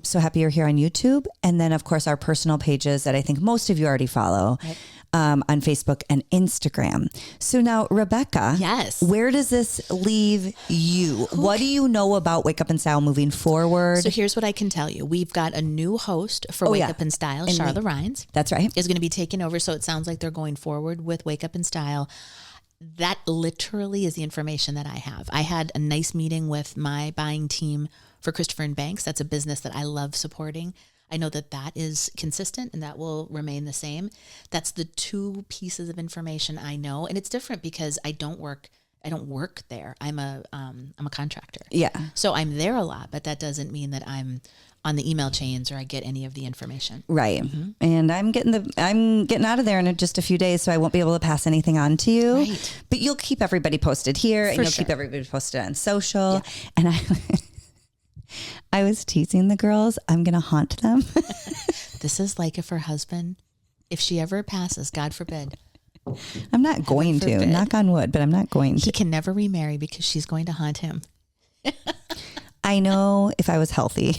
So Happy You're Here on YouTube. And then, of course, our personal pages that I think most of you already follow. Right. On Facebook and Instagram. So now, Rebecca, yes, where does this leave you? What do you know about Wake Up in Style moving forward? So here's what I can tell you. We've got a new host for Wake Up in Style, Charlotte Rhines. That's right. Is going to be taking over. So it sounds like they're going forward with Wake Up in Style. That literally is the information that I have. I had a nice meeting with my buying team for Christopher and Banks. That's a business that I love supporting. I know that is consistent and that will remain the same. That's the two pieces of information I know. And it's different because I don't work there. I'm a contractor. Yeah. So I'm there a lot, but that doesn't mean that I'm on the email chains or I get any of the information. Right. And I'm getting out of there in just a few days, so I won't be able to pass anything on to you. Right. But you'll keep everybody posted here, and you'll keep everybody posted on social. Yeah. And I was teasing the girls. I'm going to haunt them. This is like if her husband, if she ever passes, God forbid. I'm not going to, knock on wood, but I'm not going to. He can never remarry because she's going to haunt him. I know if I was healthy,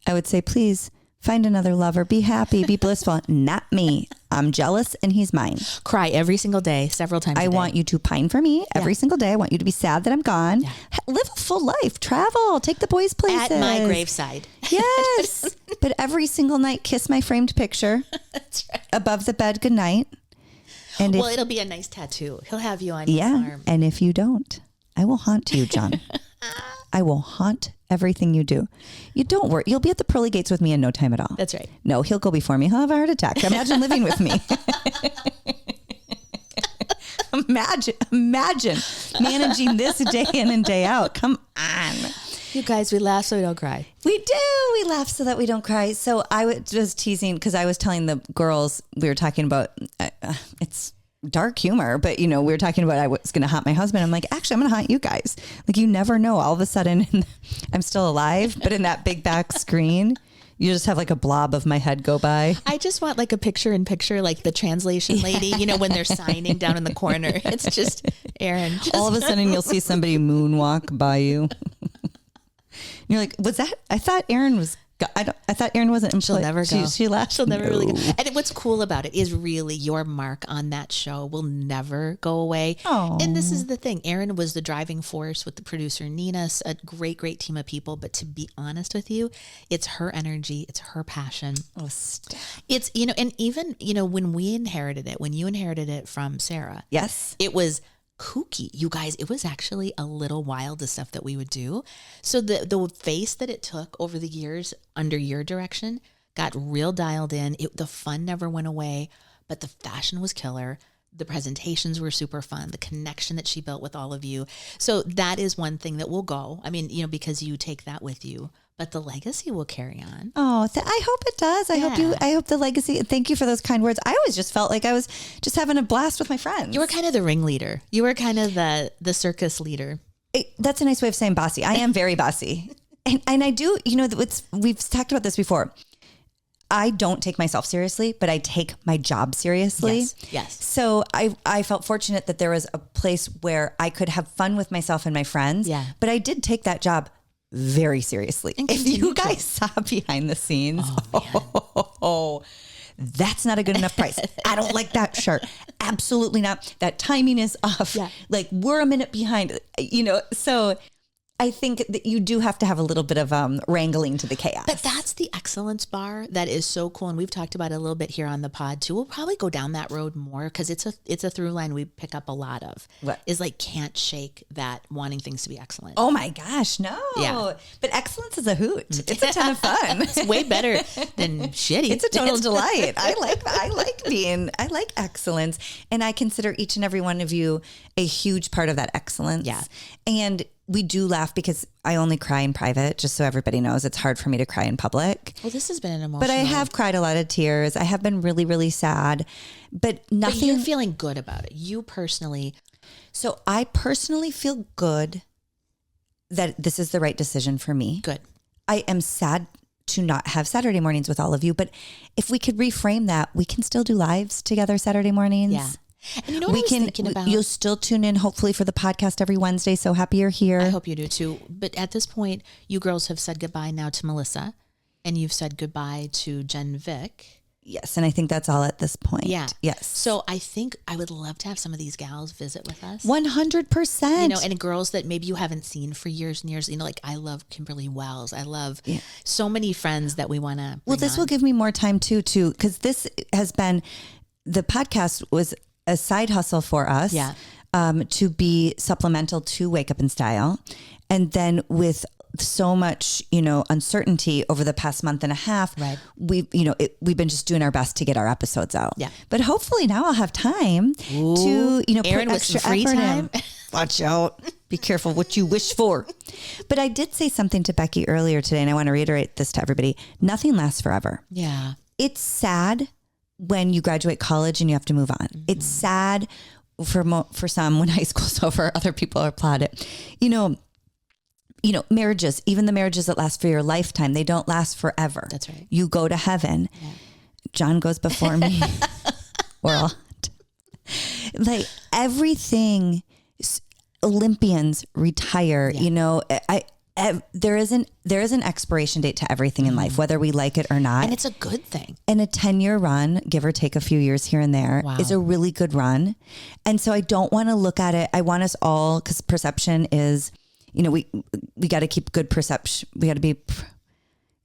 I would say, please find another lover, be happy, be blissful. Not me. I'm jealous and he's mine. Cry every single day, several times a day. I want you to pine for me every single day. I want you to be sad that I'm gone. Yeah. Live a full life. Travel. Take the boys places. At my graveside. Yes. But every single night, kiss my framed picture. That's right. Above the bed. Good night. And it'll be a nice tattoo. He'll have you on his arm. And if you don't, I will haunt you, John. I will haunt everything you do. You don't worry. You'll be at the pearly gates with me in no time at all. That's right. No, he'll go before me. He'll have a heart attack. Imagine living with me. Imagine managing this day in and day out. Come on. You guys, we laugh so we don't cry. We do. We laugh so that we don't cry. So I was teasing because I was telling the girls, we were talking about, it's dark humor, but we were talking about I was going to haunt my husband. I'm like, actually, I'm going to haunt you guys. Like, you never know. All of a sudden I'm still alive, but in that big back screen, you just have like a blob of my head go by. I just want like a picture-in-picture, like the translation lady, when they're signing down in the corner. It's just Erin. All of a sudden you'll see somebody moonwalk by you. You're like, was that? I thought Erin was. I thought Erin wasn't employed. She'll never go. She left. She'll never really go. And what's cool about it is really your mark on that show will never go away. Oh. And this is the thing. Erin was the driving force with the producer Nina, a great team of people. But to be honest with you, it's her energy. It's her passion. Oh, stop. It's, and even, when you inherited it from Sarah. Yes. It was kooky. You guys, it was actually a little wild, the stuff that we would do. So the face that it took over the years under your direction got real dialed in. The fun never went away, but the fashion was killer. The presentations were super fun. The connection that she built with all of you. So that is one thing that will go. I mean, because you take that with you, but the legacy will carry on. Oh, I hope it does. I hope the legacy. Thank you for those kind words. I always just felt like I was just having a blast with my friends. You were kind of the ringleader. You were kind of the circus leader. That's a nice way of saying bossy. I am very bossy. And I do, we've talked about this before. I don't take myself seriously, but I take my job seriously. Yes. So I felt fortunate that there was a place where I could have fun with myself and my friends. Yeah. But I did take that job very seriously. And if you guys saw behind the scenes, that's not a good enough price. I don't like that shirt. Absolutely not. That timing is off. Yeah. Like, we're a minute behind, so I think that you do have to have a little bit of wrangling to the chaos. But that's the excellence bar that is so cool. And we've talked about it a little bit here on the pod too. We'll probably go down that road more because it's a through line we pick up a lot of. What? Is like can't shake that wanting things to be excellent. Oh my gosh, no. Yeah. But excellence is a hoot. It's a ton of fun. It's way better than shitty. It's a total delight. I like excellence. And I consider each and every one of you a huge part of that excellence. Yeah. And we do laugh because I only cry in private, just so everybody knows. It's hard for me to cry in public. Well, this has been an emotional. But I have cried a lot of tears. I have been really, really sad. But nothing. But you're feeling good about it. You personally. So I personally feel good that this is the right decision for me. Good. I am sad to not have Saturday mornings with all of you. But if we could reframe that, we can still do lives together Saturday mornings. Yeah. And you know what I was thinking about? You'll still tune in hopefully for the podcast every Wednesday. So happy you're here. I hope you do too. But at this point, you girls have said goodbye now to Melissa and you've said goodbye to Jen Vick. Yes. And I think that's all at this point. Yeah. Yes. So I think I would love to have some of these gals visit with us. 100%. And girls that maybe you haven't seen for years and years. Like I love Kimberly Wells. I love so many friends that we want to. Well, this will give me more time too, because this has been, the podcast was a side hustle for us to be supplemental to Wake Up in Style. And then with so much, uncertainty over the past month and a half, we've been just doing our best to get our episodes out. Yeah. But hopefully now I'll have time to, Erin put with some extra free effort time. in. Watch out. Be careful what you wish for. But I did say something to Becky earlier today, and I want to reiterate this to everybody. Nothing lasts forever. Yeah. It's sad when you graduate college and you have to move on. Mm-hmm. It's sad for some when high school's over. Other people applaud it. Marriages, even the marriages that last for your lifetime, they don't last forever. That's right. You go to heaven. Yeah. John goes before me. We're all like everything. Olympians retire. There is an expiration date to everything in life, whether we like it or not. And it's a good thing. And a 10-year run, give or take a few years here and there, is a really good run. And so I don't want to look at it. I want us all, because perception is, we got to keep good perception. We got to be,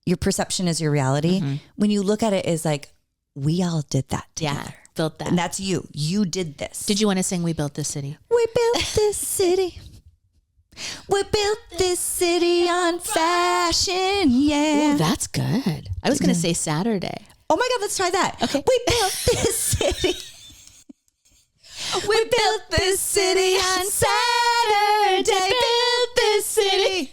your perception is your reality. Mm-hmm. When you look at it as like, we all did that together. Yeah, built that. And that's you. You did this. Did you want to sing We Built This City? We built this city. We built this city on fashion, yeah. Ooh, that's good. I was going to say Saturday. Oh my God, let's try that. Okay. We built this city. We built this city on Saturday. Built this city.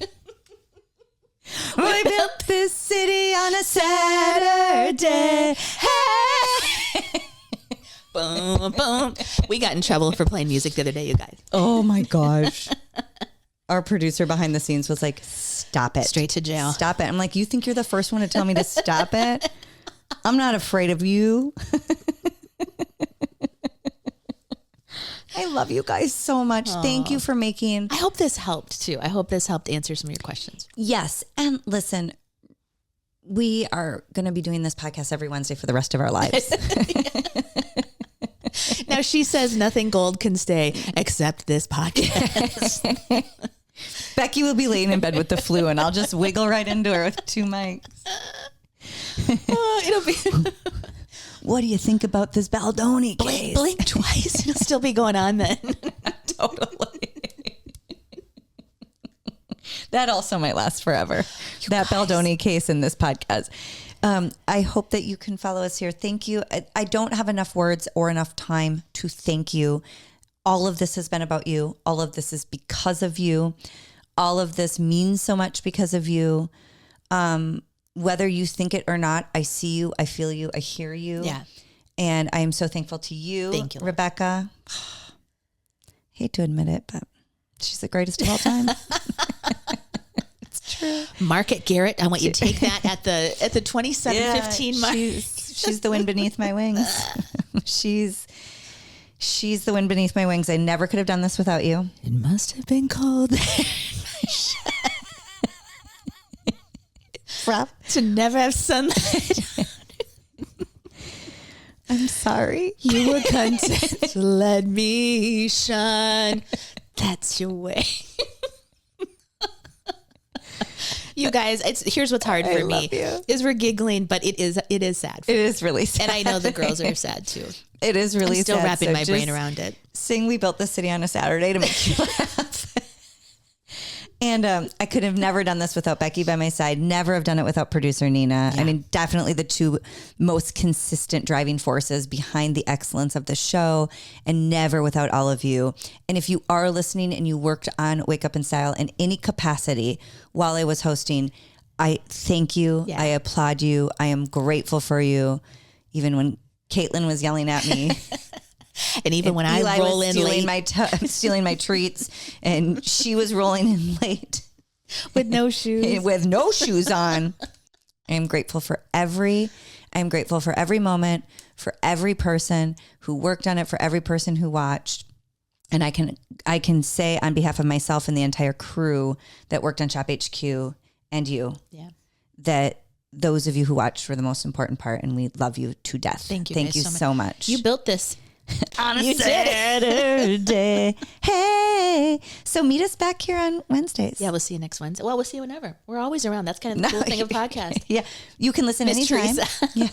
We built this city on a Saturday. Hey. Boom, boom. We got in trouble for playing music the other day, you guys. Oh my gosh. Our producer behind the scenes was like, stop it. Straight to jail. Stop it. I'm like, you think you're the first one to tell me to stop it? I'm not afraid of you. I love you guys so much. Aww. Thank you for making. I hope this helped too. I hope this helped answer some of your questions. Yes. And listen, we are going to be doing this podcast every Wednesday for the rest of our lives. Now she says nothing gold can stay except this podcast. Becky will be laying in bed with the flu and I'll just wiggle right into her with 2 mics. It'll be. What do you think about this Baldoni case? Blink twice. It'll still be going on then. Totally. That also might last forever. That Baldoni case in this podcast. I hope that you can follow us here. Thank you. I don't have enough words or enough time to thank you. All of this has been about you. All of this is because of you. All of this means so much because of you. Whether you think it or not, I see you, I feel you, I hear you. Yeah. And I am so thankful to you, Thank you, Rebecca. Hate to admit it, but she's the greatest of all time. It's true. Mark it, Garrett. I want you to take that at the 27:15 mark. She's the wind beneath my wings. She's the wind beneath my wings. I never could have done this without you. It must have been cold there. To never have sunlight. I'm sorry. You were content to let me shine. That's your way. You guys, here's what's hard for me is we're giggling, but it is sad. It is really sad. And I know the girls are sad too. It is really I'm still sad. wrapping my brain around it. Sing We Built the City on a Saturday to make you laugh. And I could have never done this without Becky by my side. Never have done it without producer Nina. Yeah. I mean, definitely the 2 most consistent driving forces behind the excellence of the show, and never without all of you. And if you are listening and you worked on Wake Up in Style in any capacity while I was hosting, I thank you. Yeah. I applaud you. I am grateful for you. Even when Caitlin was yelling at me. And even when Eli I roll in late, stealing my treats, and she was rolling in late with no shoes, on. I'm grateful for every moment, for every person who worked on it, for every person who watched. And I can say on behalf of myself and the entire crew that worked on Shop HQ and you, that those of you who watched were the most important part, and we love you to death. Thank you. Thank you so much. You built this. On a Saturday. Hey. So meet us back here on Wednesdays. Yeah, we'll see you next Wednesday. Well, we'll see you whenever. We're always around. That's kind of the cool thing of a podcast. Yeah. You can listen anytime. Yeah.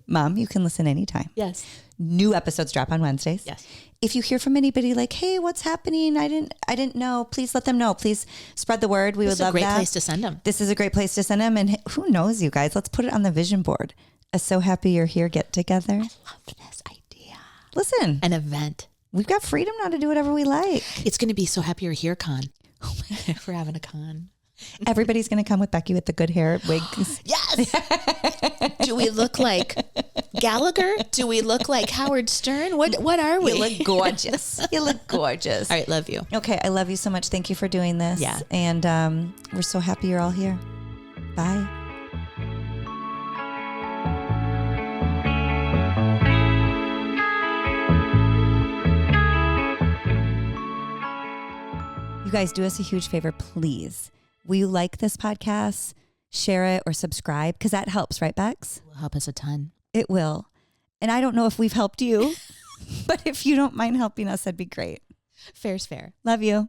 Mom, you can listen anytime. Yes. New episodes drop on Wednesdays. Yes. If you hear from anybody like, hey, what's happening? I didn't know. Please let them know. Please spread the word. We would love that. This is a great place to send them. This is a great place to send them. And who knows, you guys? Let's put it on the vision board. A So Happy You're Here get together. I love this idea. Listen, an event. We've got freedom now to do whatever we like. It's going to be So Happy You're Here con. Oh my God, we're having a con. Everybody's going to come with Becky with the good hair wigs. Yes. Do we look like Gallagher? Do we look like Howard Stern? What are we? You look gorgeous. You look gorgeous. All right, love you. Okay, I love you so much. Thank you for doing this. Yeah. And we're so happy you're all here. Bye. You guys, do us a huge favor, please. Will you like this podcast, share it, or subscribe? Because that helps, right, Bex? It will help us a ton. It will. And I don't know if we've helped you, but if you don't mind helping us, that'd be great. Fair's fair. Love you.